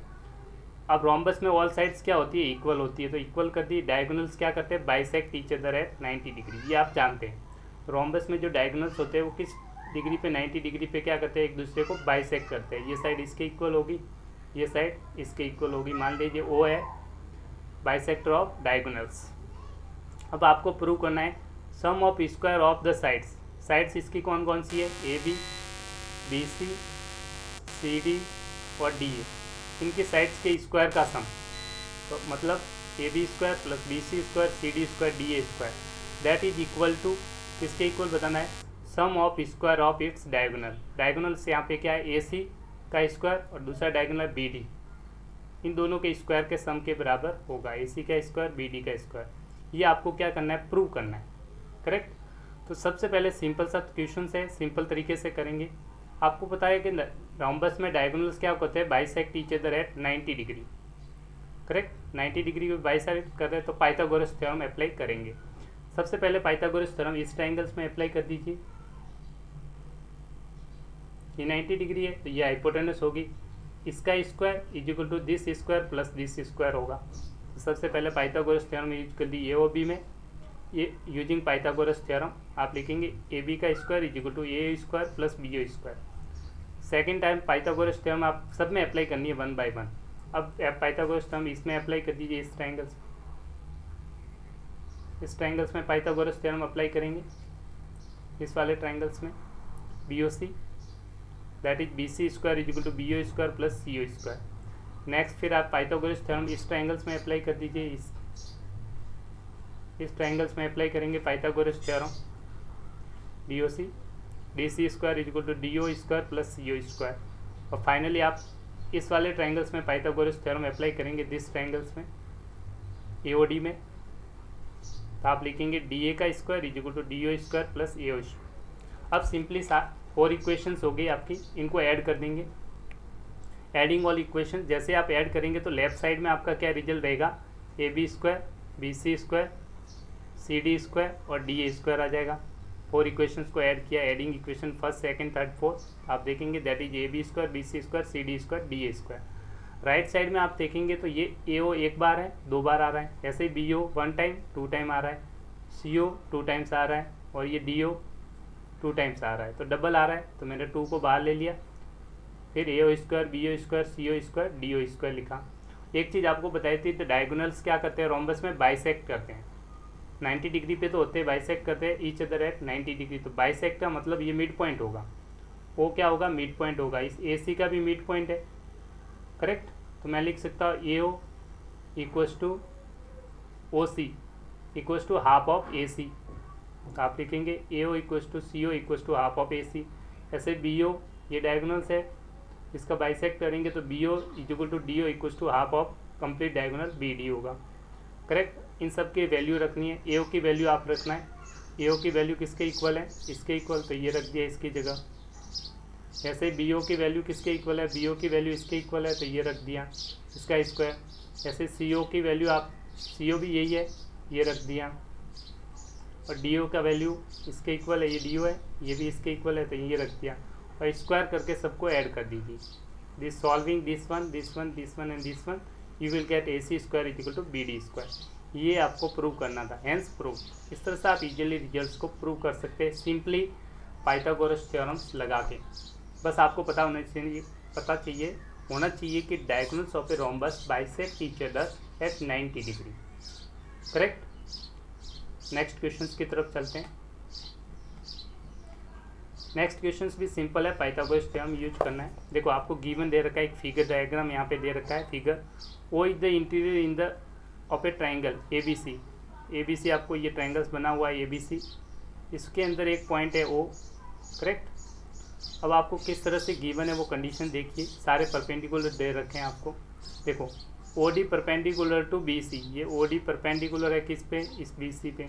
A: अब रोम्बस में ऑल साइड्स क्या होती है, इक्वल होती है, तो इक्वल कर दी, डायगोनल्स क्या करते हैं, bisect each other at 90 degree, ये आप जानते हैं। रोम्बस में जो डायगोनल्स होते हैं वो किस डिग्री पे, 90 डिग्री पे क्या करते हैं, एक दूसरे को बाइसेक्ट करते हैं, ये साइड इसके इक्वल होगी, ये साइड इसके इक्वल होगी, मान लीजिए ओ है बाइसेक्टर ऑफ डायगोनल्स। अब आपको प्रूव करना है sum of square of the sides, sides इसकी कौन कौन सी है, A B, B C, C D और डी ए, इनकी साइड्स के स्क्वायर का सम, तो मतलब A B square plus B C square C D square D A square, that is equal to, किसके इक्वल बताना है, sum of square of its diagonal, diagonal से यहाँ पे क्या है, ए सी का स्क्वायर और दूसरा डायगोनल बी डी, इन दोनों के स्क्वायर के सम के बराबर होगा, ए सी का स्क्वायर बी डी का स्क्वायर, ये आपको क्या करना है, प्रूव करना है, करेक्ट। तो सबसे पहले सिंपल सा क्वेश्चन है, सिंपल तरीके से करेंगे। आपको पता है कि रोम्बस में डायगोनल्स क्या होते हैं, bisect each other at 90 degree, correct, 90 degree को बाइसेक्ट कर रहे हैं तो पाइथागोरस थ्योरम अप्लाई करेंगे। सबसे पहले पाइथागोरस थ्योरम इस ट्राइंगल्स में अप्लाई कर दीजिए, ये 90 डिग्री है तो ये हाइपोटेनस होगी, इसका square is equal to this square plus this square होगा। तो सबसे पहले पाइथागोरस थ्योरम यूज कर दी ए और बी में, ये यूजिंग पाइथागोरस थ्योरम आप लिखेंगे ए बी का square is equal to A square plus B O square. Second time Pythagoras theorem आप सब में अप्लाई करनी है 1 बाय 1। अब पाइथागोरस थ्योरम इसमें अप्लाई कर दीजिए, इस ट्राइंगल्स, इस ट्राइंगल्स में पाइथागोरस थ्योरम अप्लाई करेंगे, इस वाले ट्राइंगल्स में B O C, that is B C square is equal to B O square plus C O square. Next फिर आप पाइथागोरस थ्योरम इस ट्राइंगल्स में अप्लाई कर दीजिए, इस ट्राइंगल्स में अप्लाई करेंगे Pythagoras theorem, D O C D C square is equal to D O square plus C O square. और फाइनली आप इस वाले ट्राइंगल्स में पाइथागोरस थ्योरम अप्लाई करेंगे, दिस ट्राइंगल्स में, AOD में, तो आप लिखेंगे DA का square is equal to DO square plus AO square. अब सिंपली 4 इक्वेशंस हो गई आपकी, इनको ऐड कर देंगे। एडिंग ऑल इक्वेशन जैसे आप ऐड करेंगे तो लेफ्ट साइड में आपका क्या रिजल्ट रहेगा, AB square BC square CD square और DA स्क्वायर आ जाएगा। 4 इक्वेशंस को ऐड किया, adding equation first second third fourth, आप देखेंगे that is AB square BC square CD square DA square. Right side में आप देखेंगे तो ये AO एक बार है, 2 बार आ रहा है, ऐसे ही BO 1 टाइम 2 टाइम आ रहा है, CO 2 टाइम्स आ रहा है और ये DO 2 टाइम्स आ रहा है, तो डबल आ रहा है, तो मैंने 2 को बाहर ले लिया। फिर AO square BO square CO square DO square लिखा। एक चीज़ आपको बताई थी, तो डायगोनल्स क्या करते हैं, रोम्बस में बाइसेक्ट करते हैं। 90 डिग्री पे तो होते हैं, बाइसेक्ट करते हैं ईच अदर एट 90 डिग्री, तो बाइसेक्ट का मतलब ये मिड पॉइंट होगा। वो क्या होगा, मिड पॉइंट होगा। इस AC का भी मिड पॉइंट है, करेक्ट। तो मैं लिख सकता हूँ AO equals to OC equals to half of AC। आप लिखेंगे AO equals to CO equals to half of AC। ऐसे BO ये डायगोनल्स है, इसका बाइसेक्ट करेंगे तो BO equal to DO equals to half of complete diagonal BD होगा, correct. इन सब की वैल्यू रखनी है। AO की वैल्यू आप रखना है, AO की वैल्यू किसके इक्वल है, इसके इक्वल, तो ये रख दिया इसकी जगह। ऐसे BO की वैल्यू किसके इक्वल है, BO की वैल्यू इसके इक्वल है, तो ये रख दिया इसका स्क्वायर। ऐसे CO की वैल्यू आप, CO भी यही है, ये रख दिया। और DO का वैल्यू इसके इक्वल है, ये DO है, ये भी इसके इक्वल है, तो ये रख दिया। और स्क्वायर करके सबको ऐड कर दीजिए। This solving this one this one this one and this one, you will get AC square is equal to BD square. ये आपको प्रूव करना था, हेंस प्रूव। इस तरह से आप इजीली रिजल्ट्स को प्रूव कर सकते हैं, सिंपली पाइथागोरस थ्योरम्स लगा के। बस आपको पता होना चाहिए कि diagonals of a rhombus bisect each other at 90 degree, correct. Next questions की तरफ चलते हैं। नेक्स्ट क्वेश्चंस भी सिंपल है, पाइथागोरस थ्योरम यूज करना है। देखो आपको गिवन दे रखा है एक फिगर डायग्राम, यहाँ पे दे रखा है figure. O is the interior in the of a triangle ABC आपको ये ट्राइंगल्स बना हुआ है ABC, इसके अंदर एक पॉइंट है O, करेक्ट। अब आपको किस तरह से गिवन है वो कंडीशन देखिए, सारे परपेंडिकुलर दे रखे हैं आपको। देखो OD परपेंडिकुलर टू BC, ये OD परपेंडिकुलर है किस पे, इस BC पे।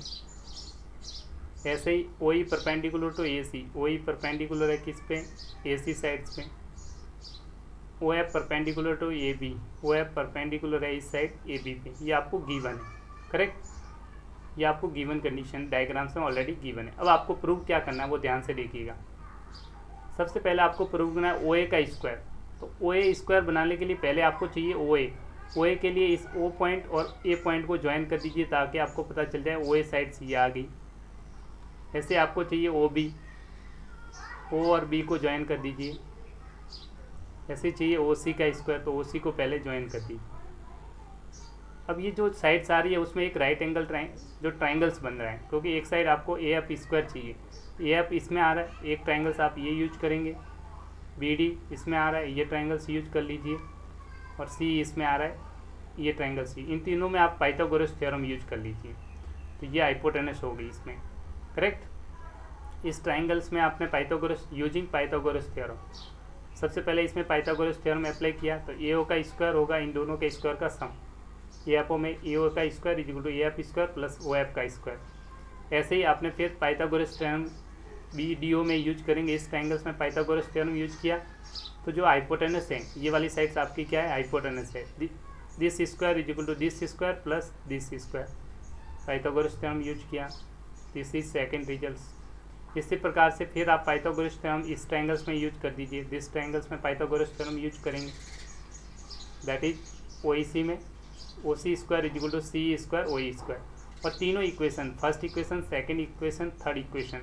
A: ऐसे ही OE perpendicular to AC, OE perpendicular है किस पे, AC साइड्स पे। OF perpendicular to AB, OF perpendicular है इस साइड AB पे। ये आपको गिवन है, करेक्ट। ये आपको गिवन कंडीशन डायग्राम्स में ऑलरेडी गिवन है। अब आपको प्रूव क्या करना है वो ध्यान से देखिएगा। सबसे पहले आपको प्रूव करना है OA का स्क्वायर। तो OA स्क्वायर बनाने के लिए पहले आपको चाहिए OA के लिए इस O पॉइंट और A पॉइंट को ज्वाइन कर दीजिए, ताकि आपको पता चल जाए OA साइड ये आ गई। ऐसे आपको चाहिए OB, O और B को ज्वाइन कर दीजिए। ऐसे चाहिए OC का स्क्वायर, तो OC को पहले ज्वाइन कर दीजिए। अब ये जो साइड्स आ रही है उसमें एक राइट एंगल जो ट्राइंगल्स बन रहा है, क्योंकि एक साइड आपको AF स्क्वायर चाहिए, AF इसमें आ रहा है, एक ट्राइंगल्स आप ये यूज करेंगे। BD इसमें आ रहा है, ये ट्राइंगल्स यूज कर लीजिए। और C इसमें आ रहा है, ये ट्राइंगल C, इन तीनों में आप पाइथागोरस थ्योरम यूज कर लीजिए। तो ये हाइपोटेनस हो गई इसमें, करेक्ट। इस ट्राइंगल्स में आपने यूजिंग पाइथागोरस थ्योरम, सबसे पहले इसमें पाइथागोरस थ्योरम अप्लाई किया, तो AO का स्क्वायर होगा इन दोनों के स्क्वायर का सम। AFO में AO का square is equal to AF square plus OF का स्क्वायर। ऐसे ही आपने फिर पाइथागोरस थ्योरम BDO में यूज करेंगे। इस ट्राइंगल्स में पाइथागोरस थ्योरम यूज किया, तो जो हाइपोटेनस है ये वाली साइड्स आपकी क्या है, हाइपोटेनस है। This square is equal to this square plus this square. Pythagoras theorem use किया, दिस इज सेकंड रिजल्ट। इसी प्रकार से फिर आप पाइथागोरस थ्योरम इस ट्राइंगल्स में यूज कर दीजिए। दिस ट्राइंगल्स में पाइथागोरस थ्योरम यूज करेंगे, दैट इज OEC में OC square is equal to C square OE square. और तीनों equation, first equation, second equation, third equation,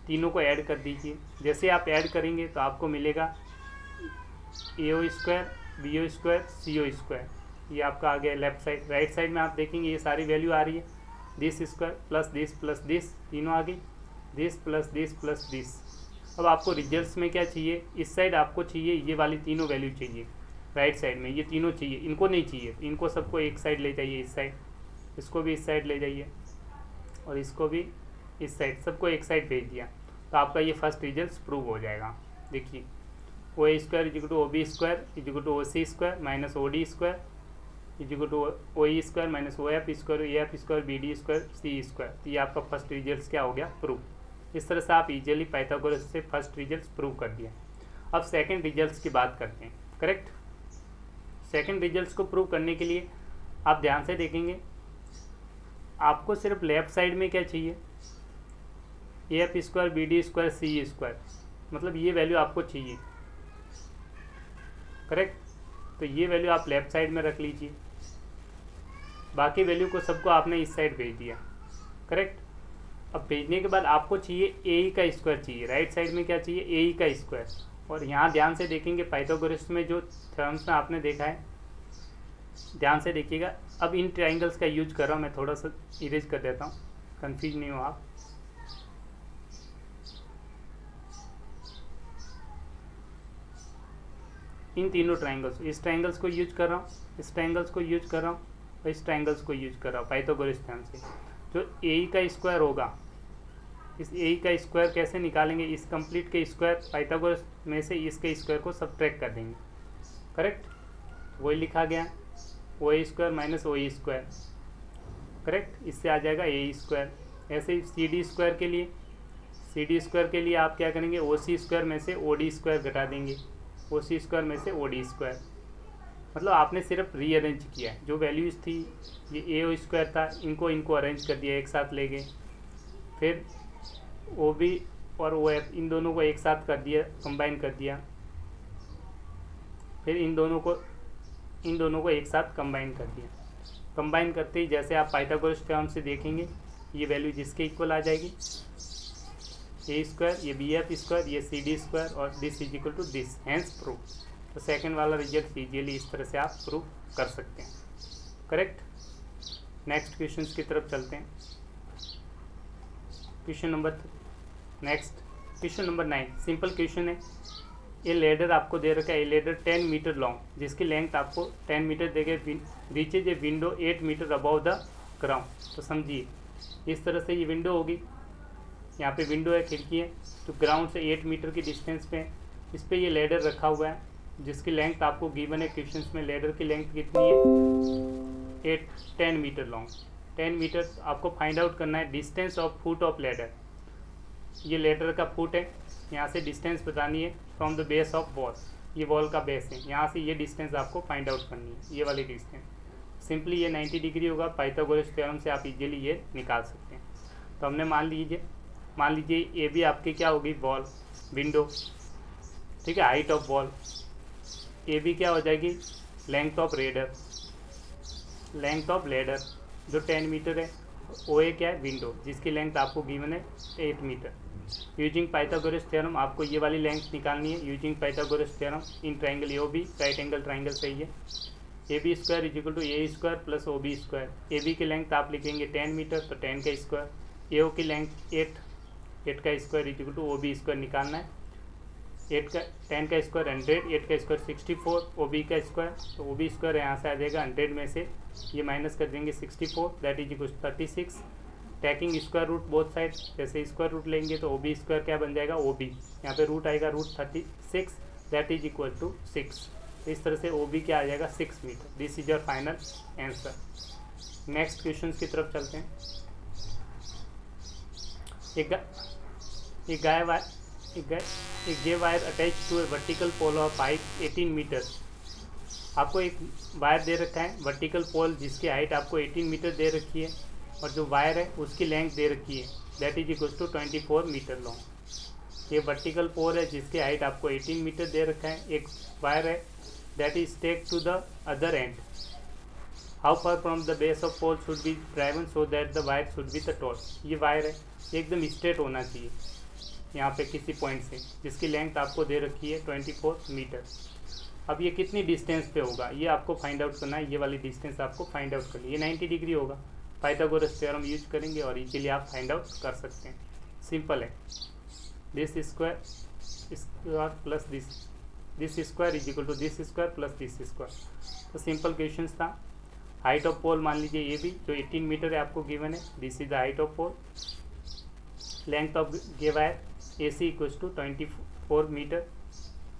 A: तीनों को ऐड कर दीजिए। जैसे आप ऐड करेंगे तो आपको मिलेगा AO square BO square CO square. ये आपका आ गया लेफ्ट साइड। राइट साइड में आप देखेंगे ये सारी वैल्यू आ रही है, दिस स्क्वायर प्लस दिस, तीनों आ गई, दिस प्लस दिस। अब आपको रिजल्ट्स में क्या चाहिए, इस साइड आपको चाहिए ये वाली तीनों वैल्यू चाहिए, राइट साइड में ये तीनों चाहिए। इनको नहीं चाहिए, इनको सबको एक साइड ले जाइए, इस साइड, इसको भी इस साइड ले जाइए और इसको भी इस साइड, सबको एक साइड भेज दिया, तो आपका ये फर्स्ट रिजल्ट प्रूव हो जाएगा। देखिए OA square is equal to OB square is equal to OC square minus OD square is equal to O E square minus O F square A F square B D square C square. तो ये आपका first result क्या हो गया, proof. इस तरह से आप इजीली पाइथागोरस से फर्स्ट रिजल्ट प्रूव कर दिया। अब सेकंड रिजल्ट्स की बात करते हैं, करेक्ट। सेकंड रिजल्ट्स को प्रूव करने के लिए आप ध्यान से देखेंगे, आपको सिर्फ लेफ्ट साइड में क्या चाहिए, A F square B D square C square, मतलब ये वैल्यू आपको चाहिए, करेक्ट। तो ये वैल्यू आप लेफ्ट साइड में रख लीजिए, बाकी वैल्यू को सबको आपने इस साइड भेज दिया, करेक्ट। अब भेजने के बाद आपको चाहिए ए ई का स्क्वायर चाहिए, राइट साइड में क्या चाहिए, ए ई का स्क्वायर। और यहाँ ध्यान से देखेंगे पाइथागोरस में जो थ्योरम्स में आपने देखा है, ध्यान से देखिएगा। अब इन ट्राइंगल्स का यूज कर रहा हूँ मैं, थोड़ा सा इरेज कर देता हूँ, कंफ्यूज नहीं हो आप। इन तीनों ट्राइंगल्स, इस ट्राइंगल्स को यूज कर रहा हूँ, इस ट्राइंगल्स को यूज कर रहा हूँ और इस ट्राइंगल्स को यूज कर रहा हूँ पाइथागोरस थ्योरम से। जो ए ई का स्क्वायर होगा, इस ए ई का स्क्वायर कैसे निकालेंगे, इस कंप्लीट के स्क्वायर पाइथागोरस में से इसके स्क्वायर को सब्ट्रैक्ट कर देंगे, करेक्ट। वही लिखा गया, ओ ए स्क्वायर माइनस ओ ई स्क्वायर, करेक्ट। इससे आ जाएगा ए ई स्क्वायर। ऐसे ही सी डी स्क्वायर के लिए, सी डी स्क्वायर के लिए आप क्या करेंगे, ओ सी स्क्वायर में से ओ डी स्क्वायर घटा देंगे, ओ सी स्क्वायर में से ओ डी स्क्वायर। मतलब आपने सिर्फ रीअरेंज किया है, जो वैल्यूज़ थी ये ए ओ स्क्वायर था, इनको अरेंज कर दिया, एक साथ ले गए। फिर ओ बी और ओ एफ, इन दोनों को एक साथ कर दिया, कंबाइन कर दिया। फिर इन दोनों को एक साथ कंबाइन कर दिया। कंबाइन करते ही जैसे आप पाइथागोरस थ्योरम से देखेंगे, ये वैल्यू जिसके इक्वल आ जाएगी, ए स्क्वायर, ये बी एफ स्क्वायर, ये सी डी स्क्वायर और this is equal to this, hence proof. तो सेकंड वाला रिजल्ट इजीली इस तरह से आप प्रूव कर सकते हैं, करेक्ट। नेक्स्ट क्वेश्चन की तरफ चलते हैं। क्वेश्चन नंबर 9, सिंपल क्वेश्चन है। ये लेडर आपको दे रखा है, ये लेडर 10 मीटर लॉन्ग, जिसकी लेंथ आपको 10 मीटर देके reaches a window 8 metre above the ground. तो समझिए इस तरह से ये विंडो होगी, यहाँ पे विंडो है, खिड़की है, तो ग्राउंड से 8 मीटर की डिस्टेंस पे है। इस पर ये लेडर रखा हुआ है, जिसकी लेंथ आपको गिवन है क्वेश्चंस में। लेडर की लेंथ कितनी है, 10 मीटर लॉन्ग। 10 मीटर आपको फाइंड आउट करना है distance of foot of ladder. ये लेडर का फुट है, यहाँ से डिस्टेंस बतानी है from the base of wall, ये वॉल का बेस है, यहाँ से ये डिस्टेंस आपको फाइंड आउट करनी है, ये वाली डिस्टेंस। सिंपली ये 90 डिग्री होगा, पाइथागोरस थ्योरम से आप इजीली ये निकाल सकते हैं। तो हमने मान लीजिए ए बी आपकी क्या होगी, वॉल, विंडो, ठीक है, height of wall. A B क्या हो जाएगी, लेंथ ऑफ लेडर जो 10 मीटर है। ओ ए क्या है, विंडो, जिसकी लेंथ आपको गिवन है 8 मीटर। यूजिंग पाइथागोरस थ्योरम आपको ये वाली लेंथ निकालनी है। Using Pythagoras theorem in triangle A B, right angle triangle सही है। A B square is equal to A square plus O B square. A B की लेंथ आप लिखेंगे 10 मीटर, तो 10 का स्क्वायर। ए ओ की लेंथ 8 का square is equal to O B square निकालना है। 10 का स्क्वायर 100, 8 का स्क्वायर 64, ओ बी का स्क्वायर, तो ओ बी स्क्वायर यहाँ से आ जाएगा 100 में से ये माइनस कर देंगे 64, that is equal 36। Taking square root both side, जैसे स्क्वायर रूट लेंगे तो ओ बी स्क्वायर क्या बन जाएगा, ओ बी, यहाँ पे रूट आएगा root 36, that is equal to 6। इस तरह से ओ बी क्या आ जाएगा, 6 metre. This is your final answer. Next question की तरफ चलते हैं। एक guy wire attach to a vertical pole of height 18 metre. आपको एक वायर दे रखा है, वर्टिकल पोल, जिसकी हाइट आपको 18 मीटर दे रखी है, और जो वायर है उसकी लेंथ दे रखी है, that is equal to 24 metre long. ये वर्टिकल पोल है जिसकी हाइट आपको 18 मीटर दे रखा है। एक वायर है that is take to the other end. How far from the base of pole should be driven so that the wire should be the tall. ये wire है, एकदम स्ट्रेट होना चाहिए यहाँ पे किसी पॉइंट से, जिसकी लेंथ आपको दे रखी है 24 मीटर। अब ये कितनी डिस्टेंस पे होगा ये आपको फाइंड आउट करना है। ये वाली डिस्टेंस आपको फाइंड आउट करनी है। ये 90 डिग्री होगा। पाइथागोरस थ्योरम यूज करेंगे और इजीली आप फाइंड आउट कर सकते हैं। सिंपल है, this square plus this square is equal to this square plus this square. तो सिंपल क्वेश्चन था। हाइट ऑफ पोल मान लीजिए ये भी जो 18 मीटर है आपको गिवन है, this is the height of pole. Length of guy wire AC equals to 24 metre,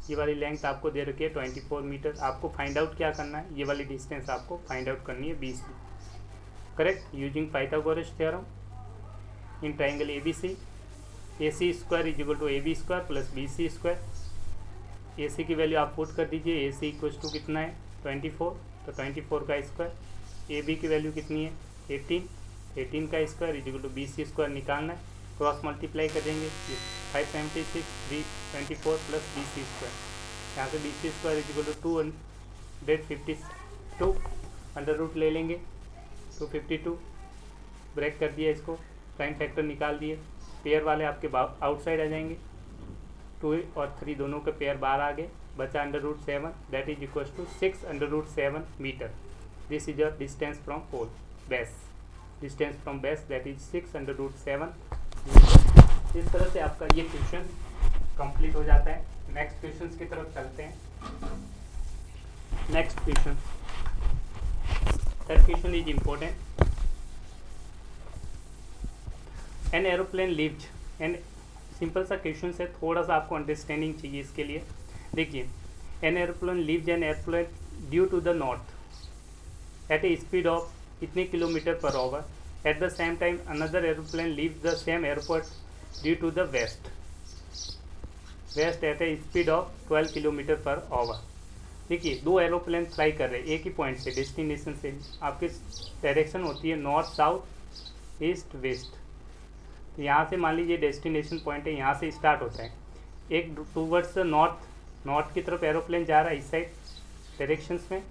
A: ये वाली लेंथ आपको दे रखी है 24 मीटर। आपको फाइंड आउट क्या करना है, ये वाली डिस्टेंस आपको फाइंड आउट करनी है BC। Correct, using Pythagoras theorem in triangle ABC, AC square is equal to AB square plus BC square. AC की वैल्यू आप पुट कर दीजिए, AC इक्वल टू कितना है 24, तो 24 का स्क्वायर। AB की वैल्यू कितनी है 18 का square is equal to BC square निकालना है, क्रॉस मल्टीप्लाई कर देंगे 576 324 प्लस BC स्क्वायर। यहाँ से BC square is equal to 252, under root ले लेंगे 252, ब्रेक कर दिया इसको, प्राइम फैक्टर निकाल दिए, पेयर वाले आपके आउटसाइड आ जाएंगे, 2 और 3 दोनों के पेयर बाहर आ गए, बचा under root 7 that is equal to 6 under root 7 metre. This is your distance from pole base, distance from base that is 6 under root 7 metre. इस तरह से आपका ये क्वेश्चन कंप्लीट हो जाता है। नेक्स्ट क्वेश्चन की तरफ चलते हैं। Next question, that question is important. An aeroplane lived, and simple सा क्वेश्चन है, थोड़ा सा आपको अंडरस्टैंडिंग चाहिए इसके लिए। देखिए, an aeroplane lived an aeroplane due to the north at a speed of इतने kilometre per hour, at the same time another aeroplane leave the same airport due to the west at a speed of 12 kilometre per hour. देखिए, 2 aeroplane fly कर रहे हैं एक ही point से, destination से। आपकी direction होती है नॉर्थ साउथ ईस्ट वेस्ट। तो यहाँ से मान लीजिए डेस्टिनेशन पॉइंट है, यहाँ से स्टार्ट होता है। एक टूवर्ड्स नॉर्थ की तरफ एरोप्लेन जा रहा है इस साइड डायरेक्शंस में,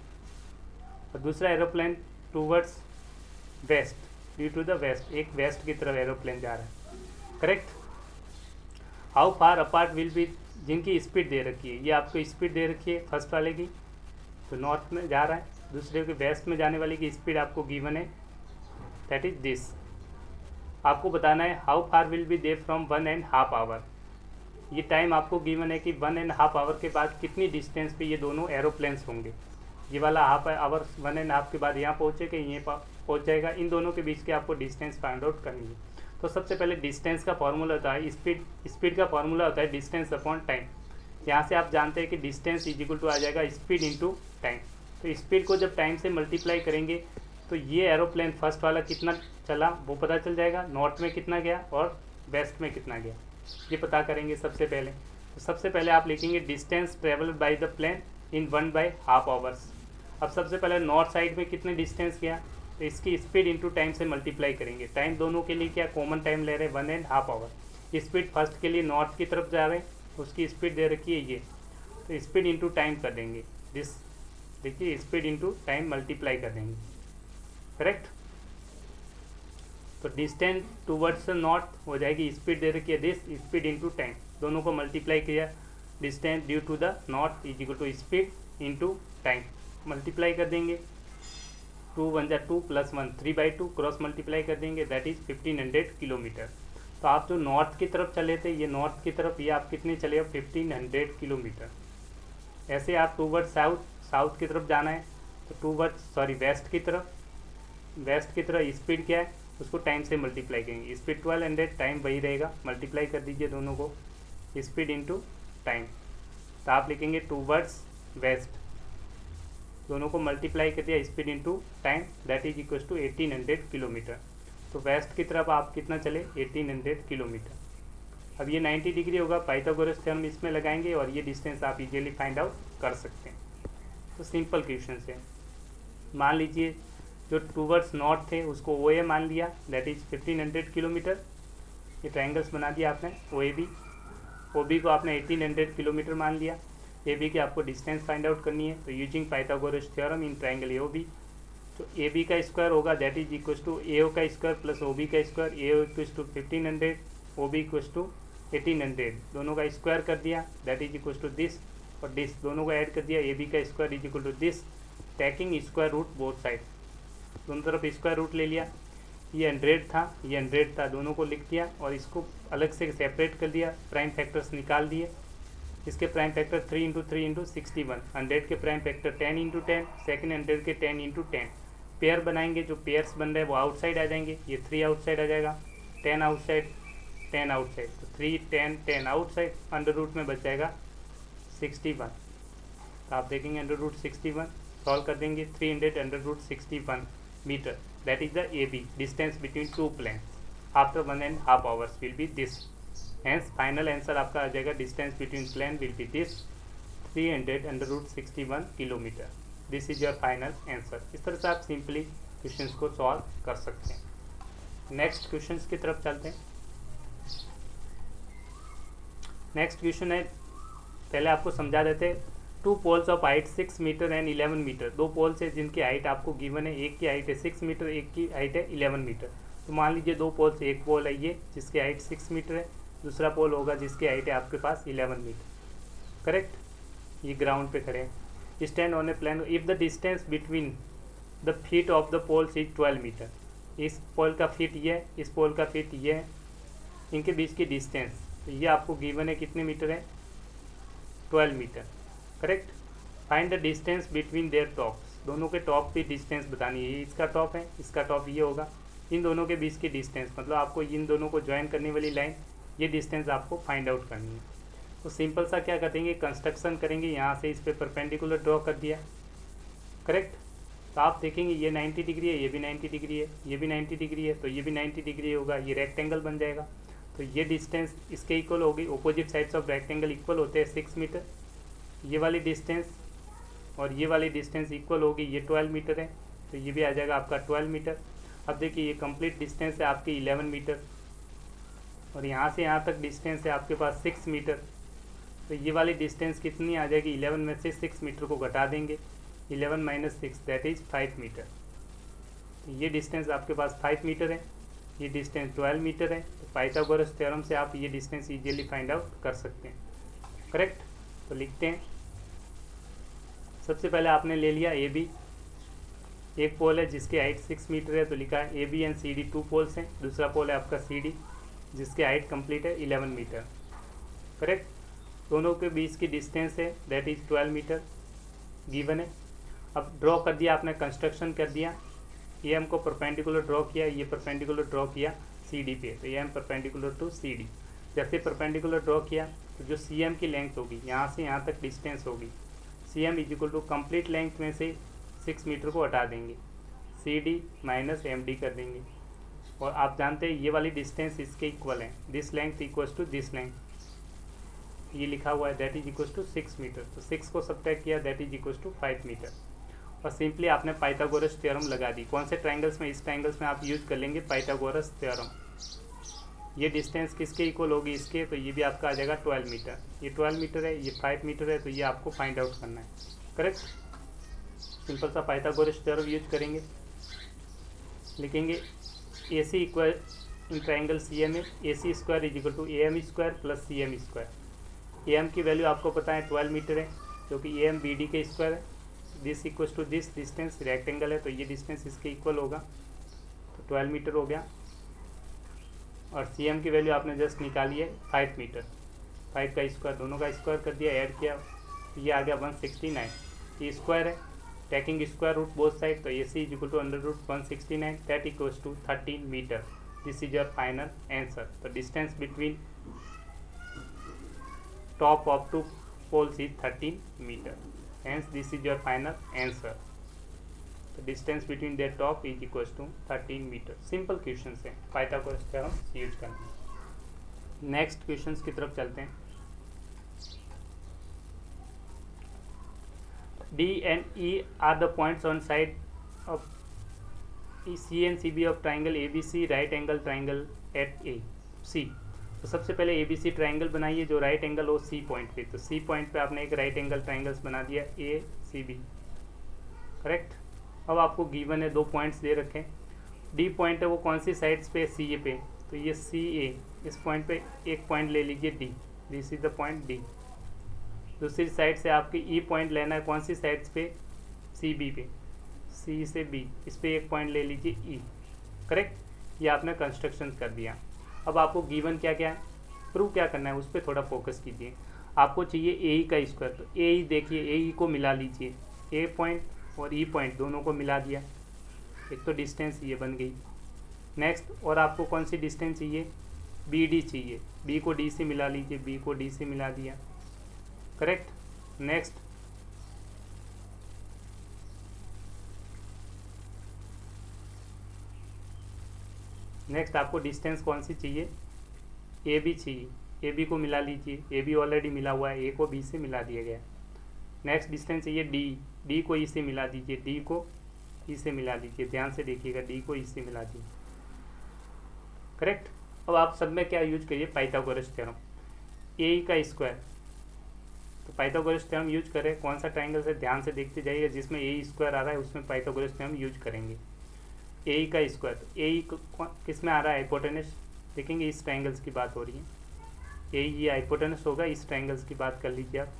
A: और दूसरा aeroplane towards west due to the west, एक वेस्ट की तरफ एरोप्लेन जा रहा है। Correct. How far apart will be, जिनकी स्पीड दे रखी है, ये आपको स्पीड दे रखी है फर्स्ट वाले की, तो नॉर्थ में जा रहा है, दूसरे के वेस्ट में जाने वाले की स्पीड आपको गिवन है दैट इज दिस। आपको बताना है how far will be they from 1.5 hour. ये टाइम आपको गिवन है कि 1.5 आवर के बाद कितनी डिस्टेंस पे ये दोनों एरोप्लेन्स होंगे। ये वाला हाफ आवर 1.5 के बाद यहाँ पहुँचेगा, ये पहुँच जाएगा, इन दोनों के बीच के आपको डिस्टेंस फाइंड आउट करनी है। तो सबसे पहले डिस्टेंस का फॉर्मूला होता है स्पीड का फॉर्मूला होता है डिस्टेंस अपॉन टाइम। यहाँ से आप जानते हैं कि डिस्टेंस इज इक्वल टू आ जाएगा स्पीड इंटू टाइम। तो स्पीड को जब टाइम से मल्टीप्लाई करेंगे तो ये एरोप्लेन फर्स्ट वाला कितना चला वो पता चल जाएगा, नॉर्थ में कितना गया और वेस्ट में कितना गया, ये पता करेंगे सबसे पहले। तो सबसे पहले आप लिखेंगे distance travelled by the plane in 1/2 hours. अब सबसे पहले नॉर्थ साइड में कितने डिस्टेंस गया, तो इसकी स्पीड इंटू टाइम से मल्टीप्लाई करेंगे। टाइम दोनों के लिए क्या कॉमन टाइम ले रहे हैं 1.5 आवर। स्पीड फर्स्ट के लिए नॉर्थ की तरफ जा रहे हैं, उसकी स्पीड दे रखी है ये, तो स्पीड इंटू टाइम कर देंगे दिस। देखिए स्पीड इंटू टाइम मल्टीप्लाई कर देंगे। करेक्ट। तो डिस्टेंस टूवर्ड्स नॉर्थ हो जाएगी, स्पीड दे रखी है दिस, स्पीड इंटू टाइम, दोनों को मल्टीप्लाई किया। Distance due to the north is equal to speed into time, multiply कर देंगे। 2 1 2 प्लस 1 3/2, क्रॉस मल्टीप्लाई कर देंगे दैट इज 1500 किलोमीटर। तो आप जो नॉर्थ की तरफ चले थे, ये नॉर्थ की तरफ, ये आप कितने चले हो 1500 किलोमीटर। ऐसे आप टूवर्ड साउथ की तरफ जाना है, तो टूवर्ड वेस्ट की तरफ स्पीड क्या है उसको टाइम से मल्टीप्लाई करेंगे। स्पीड 1200, टाइम वही रहेगा, मल्टीप्लाई कर दीजिए दोनों को, स्पीड इंटू टाइम। तो आप लिखेंगे टूवर्ड्स वेस्ट, दोनों को मल्टीप्लाई कर दिया, speed into time that is equal to 1800 kilometre. तो वेस्ट की तरफ आप कितना चले 1800 किलोमीटर। अब ये 90 डिग्री होगा, पाइथागोरस थ्योरम इसमें लगाएंगे और ये डिस्टेंस आप इजीली फाइंड आउट कर सकते हैं। तो सिंपल क्वेश्चन है। मान लीजिए जो टूवर्ड्स नॉर्थ थे उसको ओ ए मान लिया दैट इज 1500 किलोमीटर। ये ट्रायंगल्स बना दिया आपने, ओ ए बी, ओ बी को आपने 1800 किलोमीटर मान लिया। ए बी की आपको डिस्टेंस फाइंड आउट करनी है, तो using Pythagoras theorem in triangle A O B, तो ए बी का स्क्वायर होगा that is equal to A O का स्क्वायर प्लस ओ बी का square. A O equal to 1500, O B equal to 1800, दोनों का स्क्वायर कर दिया that is equal to this, और दिस दोनों को ऐड कर दिया, ए बी का square is equal to this, taking square root both side, दोनों तरफ स्क्वायर रूट ले लिया। ये 100 था, ये 100 था, दोनों को लिख दिया और इसको अलग से सेपरेट कर दिया, प्राइम फैक्टर्स निकाल दिए। इसके प्राइम फैक्टर 3 इंटू 3 इंटू 61, 100 के प्राइम फैक्टर 10 इंटू 10, सेकेंड 100 के 10 इंटू 10। पेयर बनाएंगे, जो पेयर्स बन रहे हैं वो आउटसाइड आ जाएंगे, ये 3 आउटसाइड आ जाएगा, 10 आउटसाइड 10 आउटसाइड, तो 3 10 10 आउटसाइड, अंडर रूट में बच जाएगा 61, तो आप देखेंगे अंडर रूट 61 सॉल्व कर देंगे 300 under root 61 metre, that is the A B distance between two planes after 1.5 hours will be this. Hence final answer आपका आ जाएगा distance between plane will be this 300 under root 61 kilometre. This is your final answer. इस तरह से आप simply questions को solve कर सकते हैं। नेक्स्ट क्वेश्चंस की तरफ चलते हैं। नेक्स्ट क्वेश्चन है, पहले आपको समझा देते, two poles of height 6 metre and 11 metre. दो पोल्स है जिनकी हाइट आपको गिवन है, एक की हाइट है 6 मीटर, एक की हाइट है 11 मीटर। तो मान लीजिए दो पोल्स, एक पोल है ये जिसकी हाइट 6 मीटर है, दूसरा पोल होगा जिसकी हाइट है आपके पास 11 मीटर। करेक्ट, ये ग्राउंड पे खड़े हैं। Stand on a plane if the distance between the feet of the poles is 12 metre. इस पोल का फीट ये है, इस पोल का फीट ये है, इनके बीच की डिस्टेंस तो ये आपको गिवन है कितने मीटर है, 12 metre. Correct, find the distance between their tops. दोनों के टॉप की डिस्टेंस बतानी है, ये इसका टॉप है, इसका टॉप ये होगा, इन दोनों के बीच की डिस्टेंस मतलब आपको इन दोनों को ज्वाइन करने वाली लाइन, ये डिस्टेंस आपको फाइंड आउट करनी है। तो सिंपल सा क्या करेंगे, कंस्ट्रक्शन करेंगे, यहाँ से इस पर परपेंडिकुलर ड्रॉ कर दिया। करेक्ट, तो आप देखेंगे ये 90 डिग्री है, ये भी 90 डिग्री है, ये भी 90 डिग्री है, तो ये भी 90 डिग्री होगा, ये रेक्टेंगल बन जाएगा। तो ये डिस्टेंस इसके इक्वल होगी, opposite sides of rectangle equal होते हैं 6 मीटर। ये वाली डिस्टेंस और ये वाली डिस्टेंस इक्वल होगी, ये 12 मीटर है, तो ये भी आ जाएगा आपका 12 मीटर। अब देखिए ये कंप्लीट डिस्टेंस है आपकी 11 मीटर और यहाँ से यहाँ तक डिस्टेंस है आपके पास 6 मीटर। तो ये वाली डिस्टेंस कितनी आ जाएगी, 11 में से 6 मीटर को घटा देंगे, 11 माइनस 6 दैट इज 5 मीटर। तो ये डिस्टेंस आपके पास 5 मीटर है, ये डिस्टेंस 12 मीटर है। तो पाइथागोरस थ्योरम से आप ये डिस्टेंस इजीली फाइंड आउट कर सकते हैं। करेक्ट, तो लिखते हैं। सबसे पहले आपने ले लिया ए बी, एक पोल है जिसकी हाइट 6 मीटर है, तो लिखा है A B and C D, two poles हैं। दूसरा पोल है आपका सी डी जिसकी हाइट कंप्लीट है 11 मीटर। करेक्ट, दोनों के बीच की डिस्टेंस है दैट इज 12 मीटर गिवन है। अब ड्रॉ कर दिया आपने, कंस्ट्रक्शन कर दिया, ए एम को परपेंडिकुलर ड्रॉ किया, ये परपेंडिकुलर ड्रॉ किया सी डी पे, तो A M perpendicular to C D. जैसे परपेंडिकुलर ड्रॉ किया तो जो सी एम की लेंथ होगी, यहाँ से यहाँ तक डिस्टेंस होगी, C M is equal to complete length में से 6 मीटर को हटा देंगे, C D minus M D कर देंगे। और आप जानते हैं ये वाली डिस्टेंस इसके इक्वल है, this length equals to this length, ये लिखा हुआ है that is equals to 6 metre. तो 6 को सब्ट्रैक्ट किया that is equals to 5 metre. और सिंपली आपने पाइथागोरस थ्योरम लगा दी। कौन से ट्रायंगल्स में, इस ट्रायंगल्स में आप यूज कर लेंगे पाइथागोरस थ्योरम। ये डिस्टेंस किसके इक्वल होगी, इसके, तो ये भी आपका आ जाएगा 12 मीटर। ये 12 मीटर है, ये 5 मीटर है, तो ये आपको फाइंड आउट करना है। करेक्ट, सिंपल सा पाइथागोरस थ्योरम यूज करेंगे, लिखेंगे A C equal in triangle C M A, A C square is equal to A M square plus C M square. A M की वैल्यू आपको पता है 12 metre है, जो कि ए एम बी डी के स्क्वायर है। This equals to this distance, rectangle है तो ये डिस्टेंस इसके इक्वल होगा, तो 12 मीटर हो गया। और सी एम की वैल्यू आपने जस्ट निकाली है 5 मीटर, 5 का स्क्वायर, दोनों का स्क्वायर कर दिया, ऐड किया, तो ये आ गया 169। ये स्क्वायर है, taking square root both side, तो A C is equal to under root 169 that equals to 13 metre. This is your final answer. तो distance between top of two poles is 13 metre, hence this is your final answer. The distance between their top is equals to 13 metre. Simple questions हैं, Pythagoras theorem use करना। Next questions की तरफ चलते हैं। D and E are the points on side of C and CB of triangle ABC right angle triangle at A C। तो सबसे पहले ए B C triangle बनाइए जो राइट एंगल हो सी पॉइंट पे। तो सी पॉइंट पे आपने एक राइट एंगल ट्राइंगल्स बना दिया ए सी बी। करेक्ट, अब आपको गिवन है दो पॉइंट्स दे रखे हैं। डी पॉइंट है वो कौन सी साइड्स पे, सी ए पे, तो ये सी ए, इस पॉइंट पे एक पॉइंट ले लीजिए D, this is the point D. दूसरी साइड से आपकी ई पॉइंट लेना है, कौन सी साइड्स पे, सी बी पे, सी से बी, इस पर एक पॉइंट ले लीजिए ई। करेक्ट, ये आपने कंस्ट्रक्शन कर दिया। अब आपको गिवन क्या क्या है, प्रूव क्या करना है, उस पर थोड़ा फोकस कीजिए। आपको चाहिए ए ई का स्क्वायर, तो ए ई देखिए, ए ई को मिला लीजिए, ए पॉइंट और ई पॉइंट दोनों को मिला दिया, एक तो डिस्टेंस ये बन गई। नेक्स्ट, और आपको कौन सी डिस्टेंस चाहिए, बी डी चाहिए, बी को डी से मिला लीजिए, बी को डी से मिला दिया। करेक्ट, नेक्स्ट आपको डिस्टेंस कौन सी चाहिए, ए बी चाहिए, ए बी को मिला लीजिए, ए बी ऑलरेडी मिला हुआ है, ए को बी से मिला दिया गया। नेक्स्ट डिस्टेंस चाहिए डी, डी को ई से मिला दीजिए, डी को ई से मिला लीजिए, ध्यान से देखिएगा, डी को ई से मिला दीजिए, करेक्ट। अब आप सब में क्या यूज करिए, पाइथागोरस थ्योरम, ए का स्क्वायर, तो पाइथागोरस थ्योरम यूज करें, कौन सा ट्राइंगल से ध्यान से देखते जाइएगा, जिसमें ए स्क्वायर आ रहा है उसमें पाइथागोरस थ्योरम यूज करेंगे। ए का स्क्वायर, तो ए किस में आ रहा है, हाइपोटेनस, देखेंगे इस ट्राइंगल्स की बात हो रही है, ये हाइपोटेनस होगा, इस ट्राइंगल्स की बात कर लीजिए आप,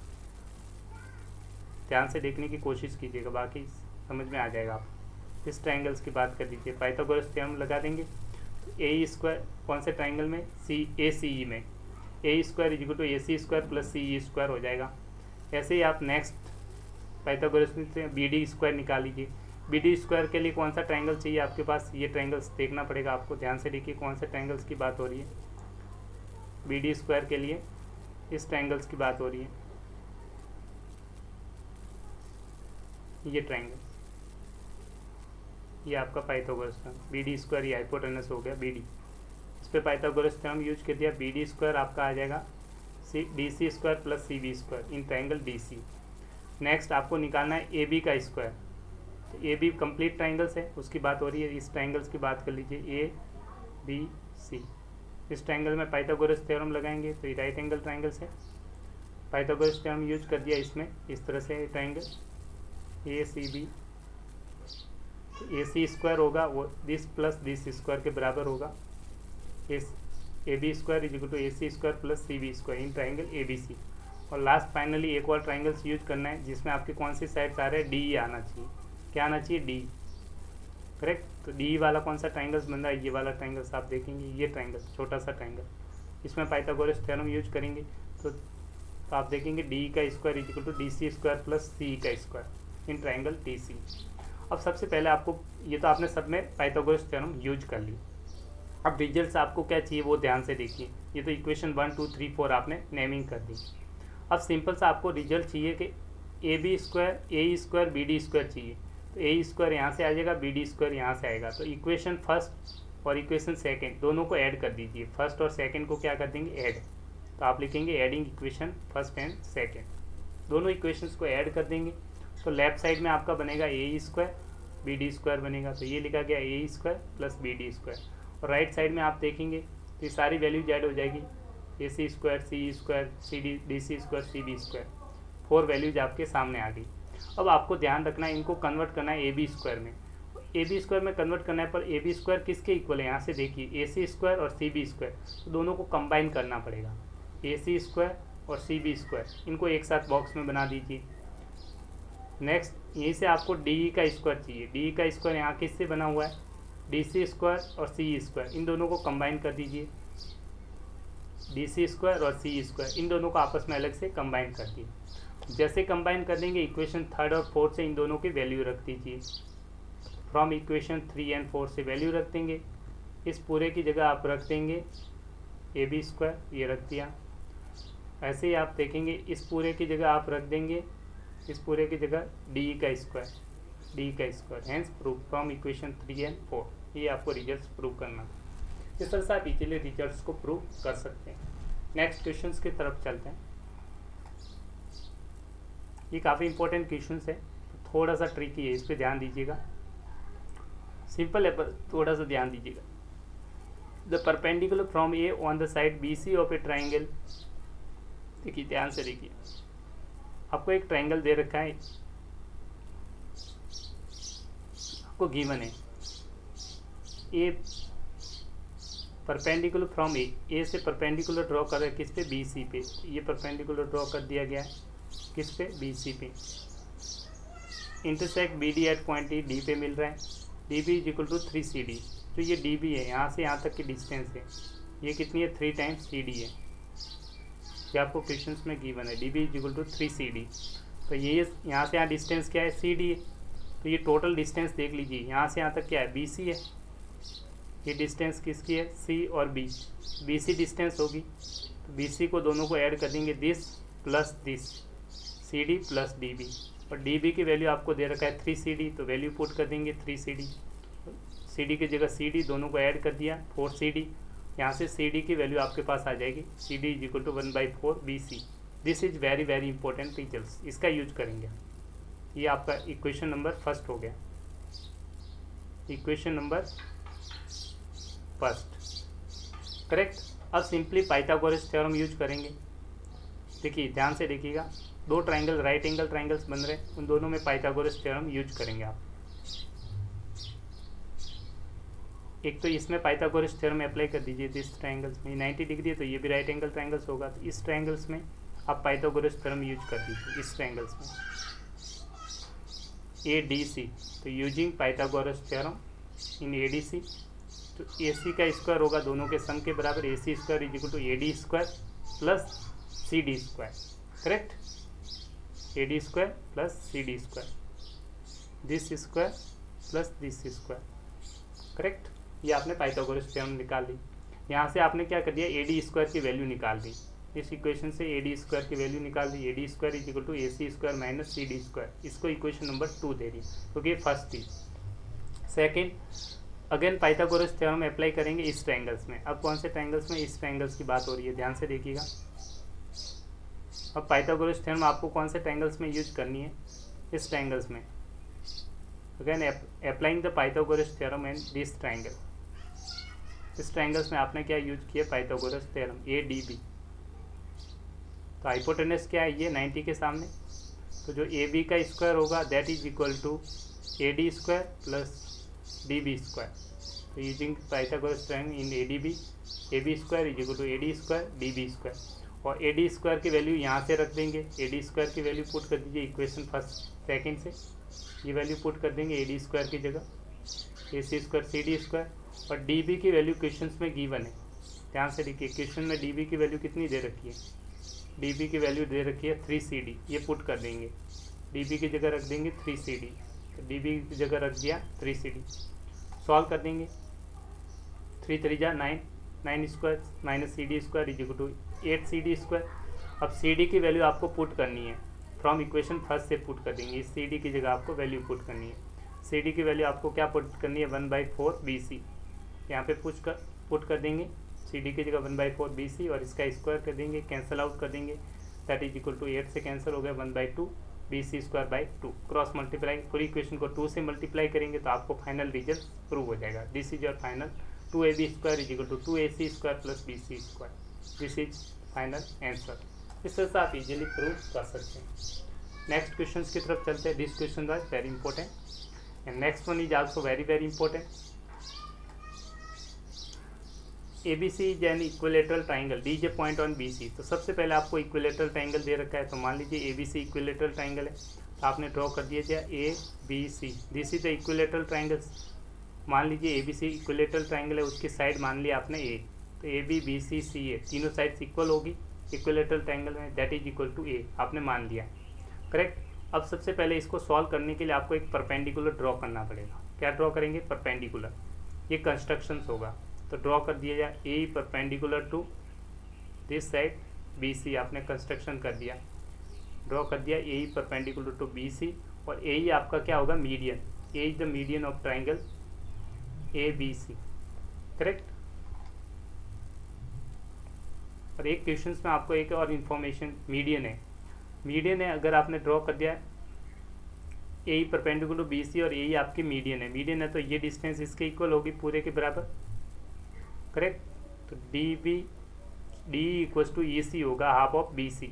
A: ध्यान से देखने की कोशिश कीजिएगा, बाकी समझ में आ जाएगा। आप इस ट्राइंगल्स की बात कर लीजिए, पाइथागोरस थ्योरम लगा देंगे, तो ए स्क्वायर कौन से ट्राइंगल में, सी ए सी ई में, A square is equal to A C square plus C E square हो जाएगा। ऐसे ही आप नेक्स्ट पाइथागोरस से बी डी स्क्वायर निकाल लीजिए, बी डी स्क्वायर के लिए कौन सा ट्राइंगल चाहिए आपके पास, ये ट्राइंगल्स देखना पड़ेगा आपको, ध्यान से देखिए कौन से ट्राइंगल्स की बात हो रही है, बी डी स्क्वायर के लिए इस ट्राइंगल्स की बात हो रही है, ये ट्राइंगल, ये आपका Pythagoras theorem, B D square ये हाइपोटेनस हो गया बी डी, इस पर पाइथागोरस थ्योरम यूज कर दिया, बी डी स्क्वायर आपका आ जाएगा C D C square plus C B square in triangle D C. Next आपको निकालना है ए बी का स्क्वायर, तो ए बी कंप्लीट ट्राइंगल्स है उसकी बात हो रही है, इस ट्राइंगल्स की बात कर लीजिए, ए बी सी, इस ट्राइंगल में पाइथागोरस थ्योरम लगाएंगे तो ये राइट एंगल ट्राइंगल्स है, पाइथागोरस थ्योरम यूज कर दिया इसमें, इस तरह से ट्राइंगल ए सी बी, तो ए सी स्क्वायर होगा वो दिस प्लस दिस स्क्वायर के बराबर होगा, इस A B square is equal to A C square plus C B square in triangle A B C. और लास्ट फाइनली एक और ट्राइंगल्स यूज करना है जिसमें आपके कौन सी साइड्स आ रहे हैं, डी आना चाहिए, क्या आना चाहिए, डी, करेक्ट। तो डी वाला कौन सा ट्राइंगल्स बन रहा है, ये वाला ट्राइंगल्स आप देखेंगे, ये ट्राइंगल छोटा सा ट्राइंगल, इसमें पाइथागोरस थ्योरम यूज करेंगे, तो आप देखेंगे डी का square is equal to D C square plus C का square in triangle D C. अब सबसे पहले आपको, ये तो आपने सब में पाइथागोरस थ्योरम यूज कर ली, अब रिजल्ट्स आपको क्या चाहिए वो ध्यान से देखिए, ये तो इक्वेशन 1 2 3 4 आपने नेमिंग कर दी। अब सिंपल सा आपको रिजल्ट चाहिए कि A B square A square B D square चाहिए, तो ए स्क्वायर यहाँ से आ जाएगा, बी डी स्क्वायर यहाँ से आएगा, तो इक्वेशन फर्स्ट और इक्वेशन सेकंड दोनों को ऐड कर दीजिए, फर्स्ट और सेकंड को क्या कर देंगे, ऐड, तो आप लिखेंगे adding equation first and second, दोनों इक्वेशंस को ऐड कर देंगे, तो लेफ्ट साइड में आपका बनेगा A square B D square बनेगा, तो ये लिखा गया A square plus B D square, और राइट साइड में आप देखेंगे तो ये सारी वैल्यूज ऐड हो जाएगी, A C square C square C D D C square C B square, 4 values आपके सामने आ गई। अब आपको ध्यान रखना है, इनको कन्वर्ट करना है ए बी स्क्वायर में, ए बी स्क्वायर में कन्वर्ट करना है, पर ए बी स्क्वायर किसके इक्वल है, यहाँ से देखिए ए सी स्क्वायर और सी बी स्क्वायर, तो दोनों को कंबाइन करना पड़ेगा, ए सी स्क्वायर और सी बी स्क्वायर, इनको एक साथ बॉक्स में बना दीजिए। नेक्स्ट यहीं से आपको डी का स्क्वायर चाहिए, डी का स्क्वायर यहाँ किससे बना हुआ है, डी सी स्क्वायर और सी स्क्वायर, इन दोनों को कंबाइन कर दीजिए, डी सी स्क्वायर और सी स्क्वायर इन दोनों को आपस में अलग से कंबाइन कर दिए। जैसे कंबाइन कर देंगे इक्वेशन 3 और 4 से इन दोनों की वैल्यू रख दीजिए, फ्रॉम इक्वेशन 3 एंड 4 से वैल्यू रख देंगे, इस पूरे की जगह आप रख देंगे ए बी स्क्वायर, ये रख दिया। ऐसे ही आप देखेंगे इस पूरे की जगह आप रख देंगे, इस पूरे की जगह डी का स्क्वायर, डी का square, hence prove from equation 3 and 4, ये आपको रिजल्ट्स प्रूव करना है। इस तरह से आप इजीली रिजल्ट्स को प्रूव कर सकते हैं। नेक्स्ट क्वेश्चंस की तरफ चलते हैं, ये काफ़ी इंपॉर्टेंट क्वेश्चंस है, तो थोड़ा सा ट्रिकी है, इस पर ध्यान दीजिएगा, सिंपल है पर थोड़ा सा ध्यान दीजिएगा। The perpendicular from A on the side B C of a triangle, देखिए ध्यान से देखिए, आपको एक ट्राइंगल दे रखा है, आपको गिवन है ए परपेंडिकुलर फ्रॉम ए से परपेंडिकुलर ड्रॉ कर रहे किस पे, बी सी पे, ये परपेंडिकुलर ड्रॉ कर दिया गया है किस पे, बी सी पे, intersect B D at point E, D पे मिल रहा है, D B is equal to 3 C D, तो ये डी बी है, यहाँ से यहाँ तक की डिस्टेंस है, ये कितनी है, 3 टाइम्स सी डी है, ये आपको क्वेश्चंस में गिवन है, D B is equal to 3 C D, तो ये यहाँ से यहाँ डिस्टेंस क्या है, सी डी है, तो ये टोटल डिस्टेंस देख लीजिए, यहाँ से यहाँ तक क्या है, बी सी है, ये डिस्टेंस किसकी है, सी और बी, बी सी डिस्टेंस होगी, तो बी सी को दोनों को ऐड कर देंगे, this plus this, CD plus DB, और DB की वैल्यू आपको दे रखा है 3CD, तो वैल्यू पुट कर देंगे 3CD, CD की जगह CD, दोनों को ऐड कर दिया 4CD, यहाँ से CD की वैल्यू आपके पास आ जाएगी CD is equal to 1/4 BC। This is very very important features, इसका यूज करेंगे। ये आपका इक्वेशन नंबर फर्स्ट हो गया, इक्वेशन नंबर फर्स्ट, करेक्ट। अब सिंपली पाइथागोरस थ्योरम यूज करेंगे। देखिए ध्यान से देखिएगा, दो ट्राइंगल राइट एंगल ट्राइंगल्स बन रहे हैं, उन दोनों में पाइथागोरस थ्योरम यूज करेंगे आप। एक तो इसमें पाइथागोरस थ्योरम अप्लाई कर दीजिए दिस ट्राइंगल्स में, 90 डिग्री है तो ये भी राइट एंगल ट्राइंगल्स होगा, तो इस ट्राइंगल्स में आप पाइथागोरस थ्योरम यूज कर दीजिए इस ट्राइंगल्स में ADC। तो using Pythagoras theorem in ADC, तो AC का स्क्वायर होगा दोनों के सम के बराबर, AC square is equal to AD square plus CD square, correct. AD square plus CD square, this square plus this square, correct. ये आपने पाइथागोरस थ्योरम निकाल ली। यहाँ से आपने क्या कर दिया, AD स्क्वायर की वैल्यू निकाल दी, इस इक्वेशन से AD स्क्वायर की वैल्यू निकाल दी। AD square is equal to AC square minus CD square, इसको इक्वेशन नंबर 2 दे रही, क्योंकि ये फर्स्ट थी। Second, again Pythagoras theorem apply करेंगे इस ट्रायंगल्स में। अब कौन से ट्रायंगल्स में, इस ट्रायंगल्स की बात हो रही है, ध्यान से देखिएगा। अब पाइथागोरस थ्योरम आपको कौन से ट्रायंगल्स में यूज करनी है, इस ट्रायंगल्स में। Again applying the Pythagoras theorem and this triangle, इस ट्रायंगल्स में आपने क्या यूज किया, पाइथागोरस थ्योरम ADB। तो हाइपोटेनस क्या है, ये 90 के सामने, तो जो AB का स्क्वायर होगा that is equal to AD square plus DB square. तो using Pythagoras theorem in ADB, AB square is equal to AD square DB square, और AD स्क्वायर की वैल्यू यहाँ से रख देंगे। AD स्क्वायर की वैल्यू पुट कर दीजिए इक्वेशन फर्स्ट सेकेंड से, ये वैल्यू पुट कर देंगे AD स्क्वायर की जगह, AC स्क्वायर CD स्क्वायर, और DB की वैल्यू क्वेश्चन में गिवन है। ध्यान से देखिए, क्वेश्चन में DB की वैल्यू कितनी दे रखी है, DB की वैल्यू दे रखी है 3CD, ये पुट कर देंगे। DB की जगह रख देंगे 3CD, तो DB की जगह रख दिया 3CD, सॉल्व कर देंगे। 3 3 जा 9, 9 square minus CD square is equal to 8 CD square. अब CD की वैल्यू आपको पुट करनी है, फ्रॉम इक्वेशन फर्स्ट से पुट कर देंगे, इस CD की जगह आपको वैल्यू पुट करनी है। CD की वैल्यू आपको क्या पुट करनी है, 1/4 BC, यहाँ पे पुट कर देंगे CD की जगह 1/4 BC, और इसका स्क्वायर कर देंगे, कैंसिल आउट कर देंगे, दैट इज इक्वल टू 8 से कैंसिल हो गया 1/2 BC square by 2। Cross multiply, पूरी इक्वेशन को 2 से मल्टीप्लाई करेंगे तो आपको फाइनल रिजल्ट प्रूव हो जाएगा। This is your final 2AB square is equal to 2AC square plus BC square, this is final answer. इस तरह से आप इजीली प्रूव कर सकते हैं। नेक्स्ट क्वेश्चन की तरफ चलते हैं। This question was very important and next one is also very very important. ABC is an equilateral triangle, D is a point on BC। तो सबसे पहले आपको इक्विलेटरल ट्राइंगल दे रखा है, तो मान लीजिए ABC इक्विलेटरल ट्राइंगल है, तो आपने ड्रॉ कर दिया जाए ABC, this is the equilateral triangles. मान लीजिए ABC इक्विलेटरल ट्राइंगल है, उसकी साइड मान लिया आपने A, तो AB BC CA तीनों साइड्स इक्वल होगी इक्विलेटरल ट्राइंगल में, that is equal to A आपने मान लिया, करेक्ट। अब सबसे पहले इसको सॉल्व करने के लिए आपको एक परपेंडिकुलर ड्रॉ करना पड़ेगा। क्या ड्रॉ करेंगे, परपेंडिकुलर, ये कंस्ट्रक्शंस होगा। तो ड्रॉ कर दिया जाए A perpendicular to this side BC, आपने कंस्ट्रक्शन कर दिया, ड्रॉ कर दिया A परपेंडिकुलर टू BC, और A आपका क्या होगा, median, A is the median of triangle ABC, correct. और एक क्वेश्चन में आपको एक और इन्फॉर्मेशन, मीडियन है, अगर आपने ड्रॉ कर दिया A परपेंडिकुलर टू BC और A आपकी मीडियन है, तो ये डिस्टेंस इसके इक्वल होगी, पूरे के बराबर, करेक्ट। तो D इक्वल्स टू EC होगा half of BC,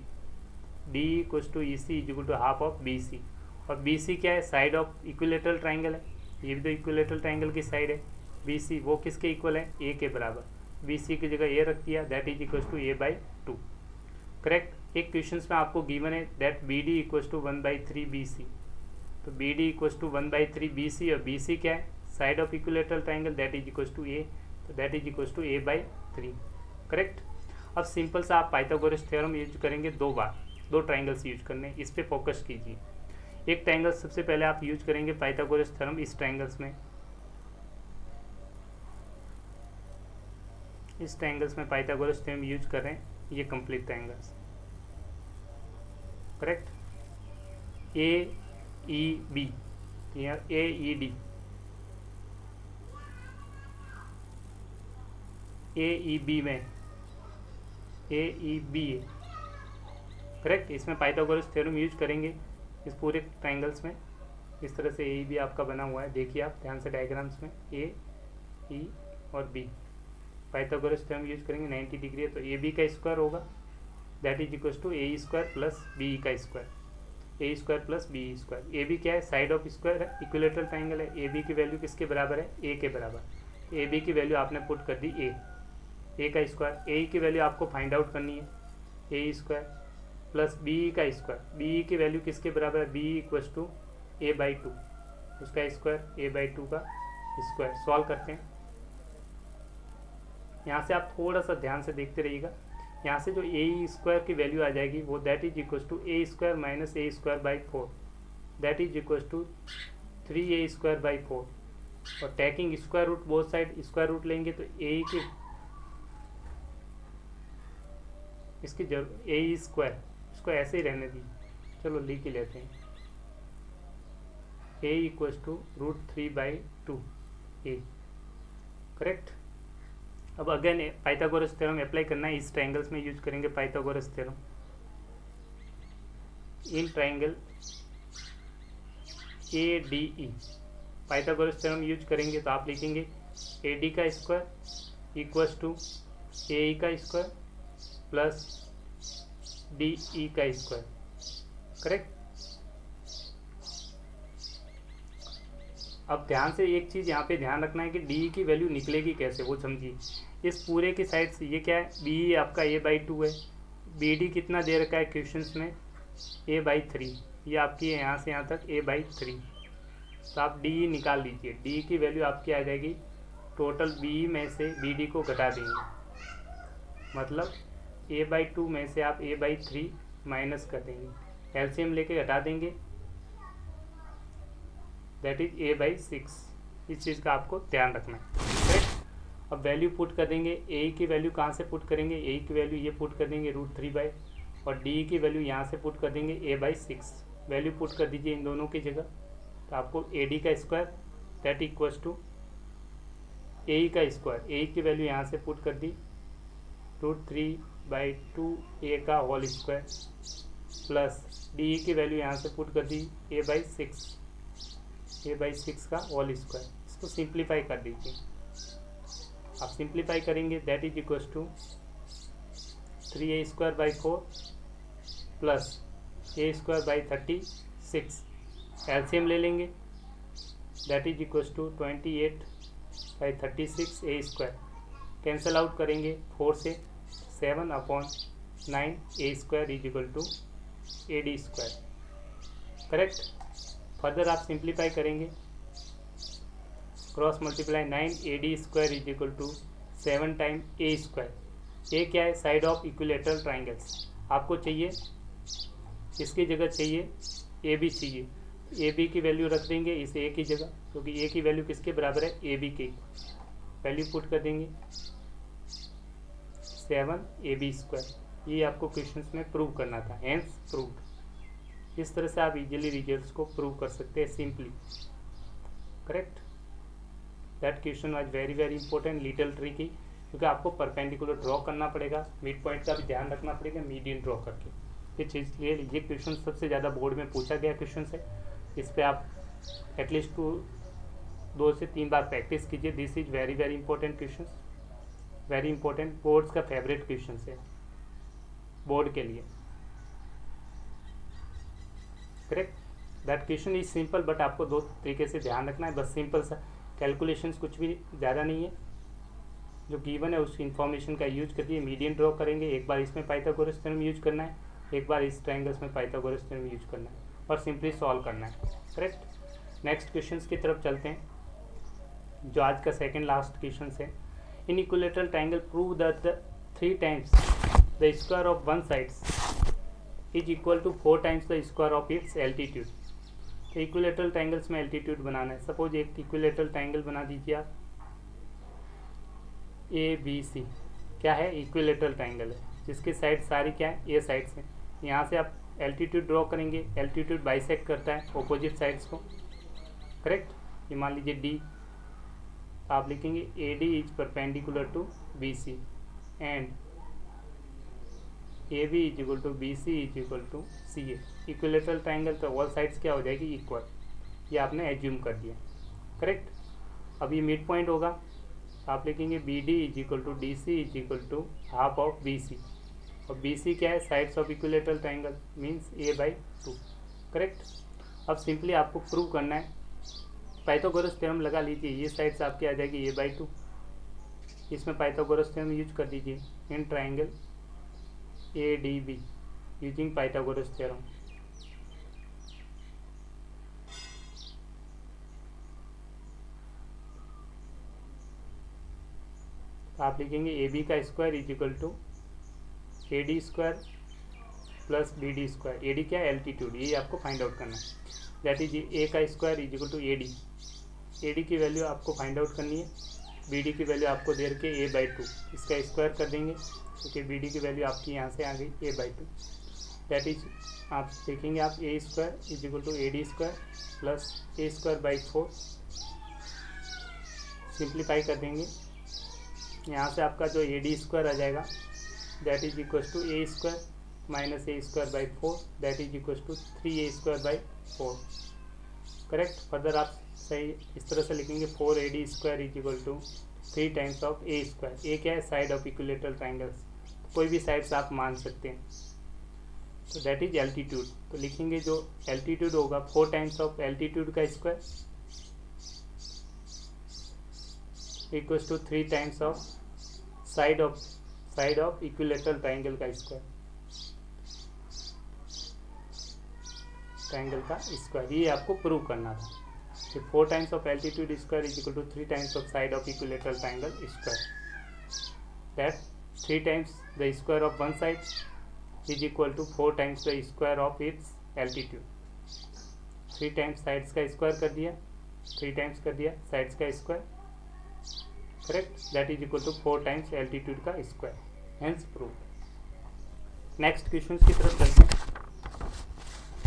A: D equals to EC is equal to half of BC, और BC क्या है, साइड ऑफ इक्विलेटरल ट्राइंगल है, ये भी तो इक्विलेटरल ट्राइंगल की साइड है BC, वो किसके इक्वल है, A के बराबर। BC की जगह A रख दिया, that is equals to A/2, correct. एक क्वेश्चन में आपको गिवन है that BD equals to 1/3 BC, तो BD इक्वल्स टू 1/3 BC, और BC क्या है, side of equilateral triangle, that is equals to A, तो that is equals to A/3, correct. अब सिंपल सा आप पाइथागोरस थ्योरम यूज करेंगे, दो ट्राइंगल्स यूज करने, इस पे फोकस कीजिए। एक ट्राइंगल सबसे पहले आप यूज करेंगे पाइथागोरस थ्योरम इस ट्राइंगल्स में, इस ट्राइंगल्स में पाइथागोरस थ्योरम यूज कर रहे हैं, ये कंप्लीट ट्राइंगल्स, करेक्ट। AEB, यहाँ AED, AEB में AEB करेक्ट। इसमें पाइथागोरस थ्योरम यूज करेंगे इस पूरे ट्राइंगल्स में। इस तरह से AEB आपका बना हुआ है, देखिए आप ध्यान से डायग्राम्स में A, E और B। पाइथागोरस थ्योरम यूज करेंगे, 90 डिग्री है तो AB का स्क्वायर होगा, that is equal to AE square plus BE का square, A square plus B square. A B क्या है, साइड ऑफ स्क्वायर है, इक्विलेटरल ट्राइंगल है। ए बी की वैल्यू किसके बराबर है, ए के बराबर। ए बी की वैल्यू आपने पुट कर दी ए का स्क्वायर। ए की वैल्यू आपको फाइंड आउट करनी है, ए स्क्वायर प्लस बी का स्क्वायर। बी की वैल्यू किसके बराबर है, B equals to A by two, उसका स्क्वायर ए बाई टू का स्क्वायर। सॉल्व करते हैं, यहाँ से आप थोड़ा सा ध्यान से देखते रहिएगा। यहाँ से जो ए स्क्वायर की वैल्यू आ जाएगी वो that is equal to A square minus A square by 4, that is equal to 3a square by 4। और taking square root both side, square root लेंगे तो ए की इसकी जरूर ए स्क्वायर, इसको ऐसे ही रहने दी, चलो लिख ही लेते हैं। ए इक्वल टू √3/2 ए, करेक्ट। अब अगेन पाइथागोरस थ्योरम अप्लाई करना है, इस ट्राइंगल्स में यूज करेंगे Pythagoras theorem. In triangle ADE Pythagoras theorem use करेंगे तो आप लिखेंगे AD का स्क्वायर इक्वल्स टू AE का स्क्वायर प्लस DE का स्क्वायर, करेक्ट। अब ध्यान से एक चीज़ यहाँ पे ध्यान रखना है कि DE की वैल्यू निकलेगी कैसे, वो समझिए। इस पूरे की साइड से ये क्या है, BE आपका a/2 है, BD कितना दे रखा है क्वेश्चंस में, a/3, ये आपकी है यहाँ से यहाँ तक a/3। तो आप DE निकाल लीजिए, DE की वैल्यू आपकी आ जाएगी, टोटल BE में से BD को घटा देंगे, मतलब a/2 में से आप a/3 माइनस कर देंगे, एलसीएम लेके घटा देंगे, दैट इज a/6। इस चीज़ का आपको ध्यान रखना है, करेक्ट। अब वैल्यू पुट कर देंगे, ए की वैल्यू कहाँ से पुट करेंगे, ए की वैल्यू ये पुट कर देंगे √3/, और डी की वैल्यू यहाँ से पुट कर देंगे a/6। वैल्यू पुट कर दीजिए इन दोनों की जगह, तो आपको AD का square that equals to AE का स्क्वायर, ए की वैल्यू यहाँ से पुट कर दी √3/2 ए का होल स्क्वायर प्लस DE की वैल्यू यहाँ से पुट कर दी a/6 का होल स्क्वायर। इसको सिंप्लीफाई कर दीजिए, आप सिंप्लीफाई करेंगे that is equals to 3a square by 4 plus a square by 36, LCM ले लेंगे, that is equals to 28/36 a square. Cancel out करेंगे 4 से, 7/9 a square is equal to AD square, correct. Further आप simplify करेंगे, cross multiply 9 AD square is equal to 7 time A square. ए क्या है, side of equilateral triangles. आपको चाहिए, इसकी जगह चाहिए AB चाहिए, AB की वैल्यू रख देंगे इस A की जगह, क्योंकि A की वैल्यू किसके बराबर है, AB की वैल्यू पुट कर देंगे 7AB स्क्वायर। ये आपको क्वेश्चंस में प्रूव करना था, हेंस प्रूव्ड। इस तरह से आप इजीली रिजल्ट्स को प्रूव कर सकते हैं simply, correct. That question was very very important, little tricky, क्योंकि आपको परपेंडिकुलर ड्रॉ करना पड़ेगा, मिड पॉइंट का भी ध्यान रखना पड़ेगा, मीडियन ड्रॉ करके। ये चीज़ ये क्वेश्चन सबसे ज़्यादा बोर्ड में पूछा गया क्वेश्चन है। इस पर आप एटलीस्ट 2 से 3 बार प्रैक्टिस कीजिए। This is very very important question, very important, boards का फेवरेट क्वेश्चन है बोर्ड के लिए, correct. That question is simple, but आपको 2 तरीके से ध्यान रखना है, बस सिंपल सा कैलकुलेशंस, कुछ भी ज़्यादा नहीं है। जो गिवन है उस इन्फॉर्मेशन का यूज करिए, मीडियन ड्रॉ करेंगे, एक बार इसमें पाइथागोरस थ्योरम यूज करना है, एक बार इस ट्राइंगल्स में पाइथागोरस थ्योरम यूज करना है, और सिंपली सॉल्व करना है, करेक्ट। नेक्स्ट क्वेश्चंस की तरफ चलते हैं, जो आज का सेकंड लास्ट क्वेश्चन है। In equilateral triangle prove that the 3 times the square of one sides is equal to 4 times the square of its altitude. तो इक्विलेटरल ट्राइंगल्स में एल्टीट्यूड बनाना है। सपोज एक इक्विलेटरल ट्राइंगल बना दीजिए आप, ABC क्या है, इक्विलेटरल ट्राइंगल है, जिसकी साइड सारी क्या है, ए साइड्स हैं। यहाँ से आप एल्टीट्यूड ड्रॉ करेंगे, एल्टीट्यूड बाइसेक्ट करता है ऑपोजिट साइड्स को, करेक्ट। ये मान लीजिए डी, आप लिखेंगे A D is perpendicular to B C and A B is equal to B C is equal to C A. Equilateral triangle तो ऑल साइड्स क्या हो जाएगी, इक्वल, ये आपने एज्यूम कर दिया, करेक्ट। अब ये मिड पॉइंट होगा, आप लिखेंगे B D is equal to D C is equal to half of B C, और बी सी क्या है, sides of equilateral triangle means A by two, correct. अब सिंपली आपको प्रूव करना है, पाइथागोरस थ्योरम लगा लीजिए, ये साइड्स आपकी आ जाएगी ए बाई टू, इसमें पाइथागोरस थ्योरम यूज कर दीजिए in triangle A D B using Pythagoras theorem. आप लिखेंगे ए बी का square is equal to A D square plus B D square. A D क्या है, एल्टीट्यूड, ये आपको फाइंड आउट करना है। दैट इज ए का square is equal to A D, A D की वैल्यू आपको फाइंड आउट करनी है, बी डी की वैल्यू आपको दे रखी है ए बाई टू, इसका स्क्वायर कर देंगे क्योंकि बी डी की वैल्यू आपकी यहाँ से आ गई A by two. That is आप देखेंगे आप A square is equal to A D square plus A square by 4, simplify कर देंगे, यहाँ से आपका जो ए डी स्क्वायर आ जाएगा that is equal to A square minus A square by 4 that is equal to 3a square by 4, correct. Further आप सही इस तरह से लिखेंगे 4ad square is equal to 3 times of a square. ए क्या है, साइड ऑफ इक्विलेटरल ट्राइंगल्स, कोई भी साइड्स आप मान सकते हैं, तो दैट इज एल्टीट्यूड। तो लिखेंगे जो एल्टीट्यूड होगा 4 टाइम्स ऑफ एल्टीट्यूड का square equals to 3 times of side of equilateral triangle का स्क्वायर, ट्राइंगल का स्क्वायर, ये आपको प्रूव करना था कि 4 times of altitude square is equal to 3 times of side of equilateral triangle square, that 3 times the square of one side is equal to 4 times the square of its altitude. 3 times sides का square कर दिया, 3 times कर दिया sides का square, correct, that is equal to 4 times altitude का square, hence prove. Next question की तरफ चलते हैं।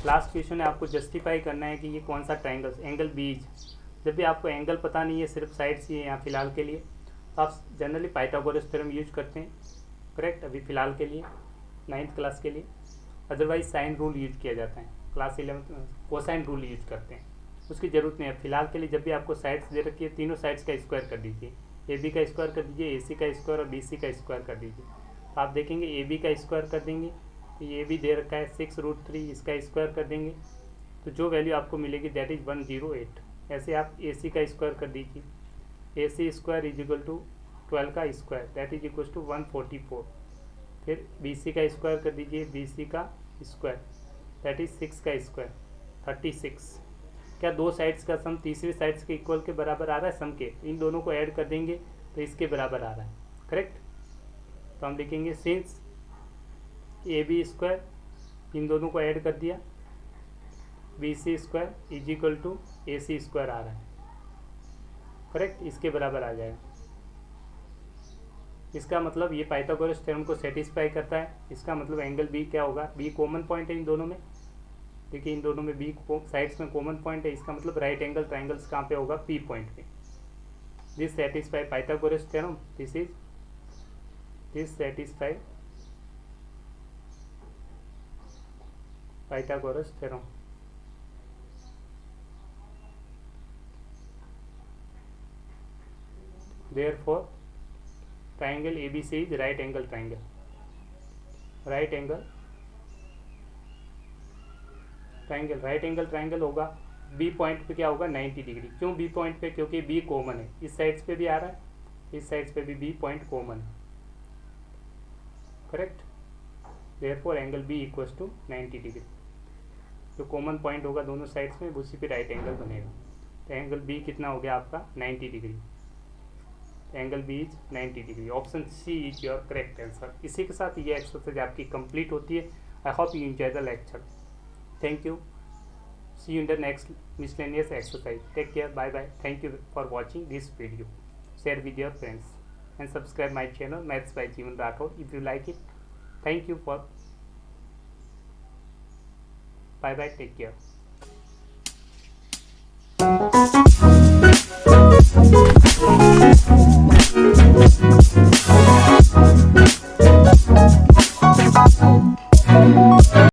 A: लास्ट क्वेश्चन है, आपको जस्टिफाई करना है कि ये कौन सा ट्राइंगल, एंगल बीज। जब भी आपको एंगल पता नहीं है, सिर्फ साइड्स ही है यहाँ फिलहाल के लिए, तो आप जनरली पाइथागोरस थ्योरम यूज करते हैं, करेक्ट, अभी फिलहाल के लिए 9th क्लास के लिए। अदरवाइज साइन रूल यूज किया जाता है, क्लास 11 कोसाइन रूल यूज करते हैं, उसकी ज़रूरत नहीं है फिलहाल के लिए। जब भी आपको साइड्स दे रखी है, तीनों साइड्स का स्क्वायर कर दीजिए, ए बी का स्क्वायर कर दीजिए, ए सी का स्क्वायर और बी सी का स्क्वायर कर दीजिए। तो आप देखेंगे ए बी का स्क्वायर कर देंगे, तो ये भी दे रखा है 6√3, इसका स्क्वायर कर देंगे तो जो वैल्यू आपको मिलेगी दैट इज़ 108। ऐसे आप ए सी का स्क्वायर कर दीजिए, A C square is equal to 12 का square that is equal to 144। फिर बी सी का स्क्वायर कर दीजिए, बी सी का स्क्वायर दैट इज 6 का स्क्वायर 36। क्या दो साइड्स का सम तीसरी साइड्स के इक्वल के बराबर आ रहा है, सम के, इन दोनों को ऐड कर देंगे तो इसके बराबर आ रहा है, करेक्ट। तो हम लिखेंगे सिंस ए बी स्क्वायर, इन दोनों को ऐड कर दिया, b C square is equal to A C square आ रहा है, करेक्ट, इसके बराबर आ जाएगा। इसका मतलब ये पाइथागोरस थ्योरम को सेटिस्फाई करता है। इसका मतलब एंगल बी क्या होगा, बी कॉमन पॉइंट है इन दोनों में, देखिए इन दोनों में बी साइड्स में कॉमन पॉइंट है, इसका मतलब राइट एंगल ट्राइंगल्स कहाँ पे होगा, पी पॉइंट पे। This satisfy Pythagoras theorem, this satisfy Pythagoras theorem. Therefore triangle ABC is right angle triangle, right angle triangle होगा। बी पॉइंट पे क्या होगा, 90 डिग्री। क्यों बी पॉइंट पे, क्योंकि बी कॉमन है, इस साइड्स पे भी आ रहा है, इस साइड्स पे भी बी पॉइंट कॉमन है, correct. Therefore angle B equals to 90 degree. जो कॉमन पॉइंट होगा दोनों साइड्स में उसी पे राइट एंगल बनेगा। तो एंगल बी कितना हो गया आपका, 90 degree. Angle B is 90 degree. Option C is your correct answer. इसी के साथ ये एक्सरसाइज आपकी कंप्लीट होती है। I hope you enjoy the lecture. Thank you. See you in the next miscellaneous exercise. Take care. Bye bye. Thank you for watching this video. Share with your friends and subscribe my channel Maths by Jeevan Rathod if you like it. Thank you for Bye bye. Take care.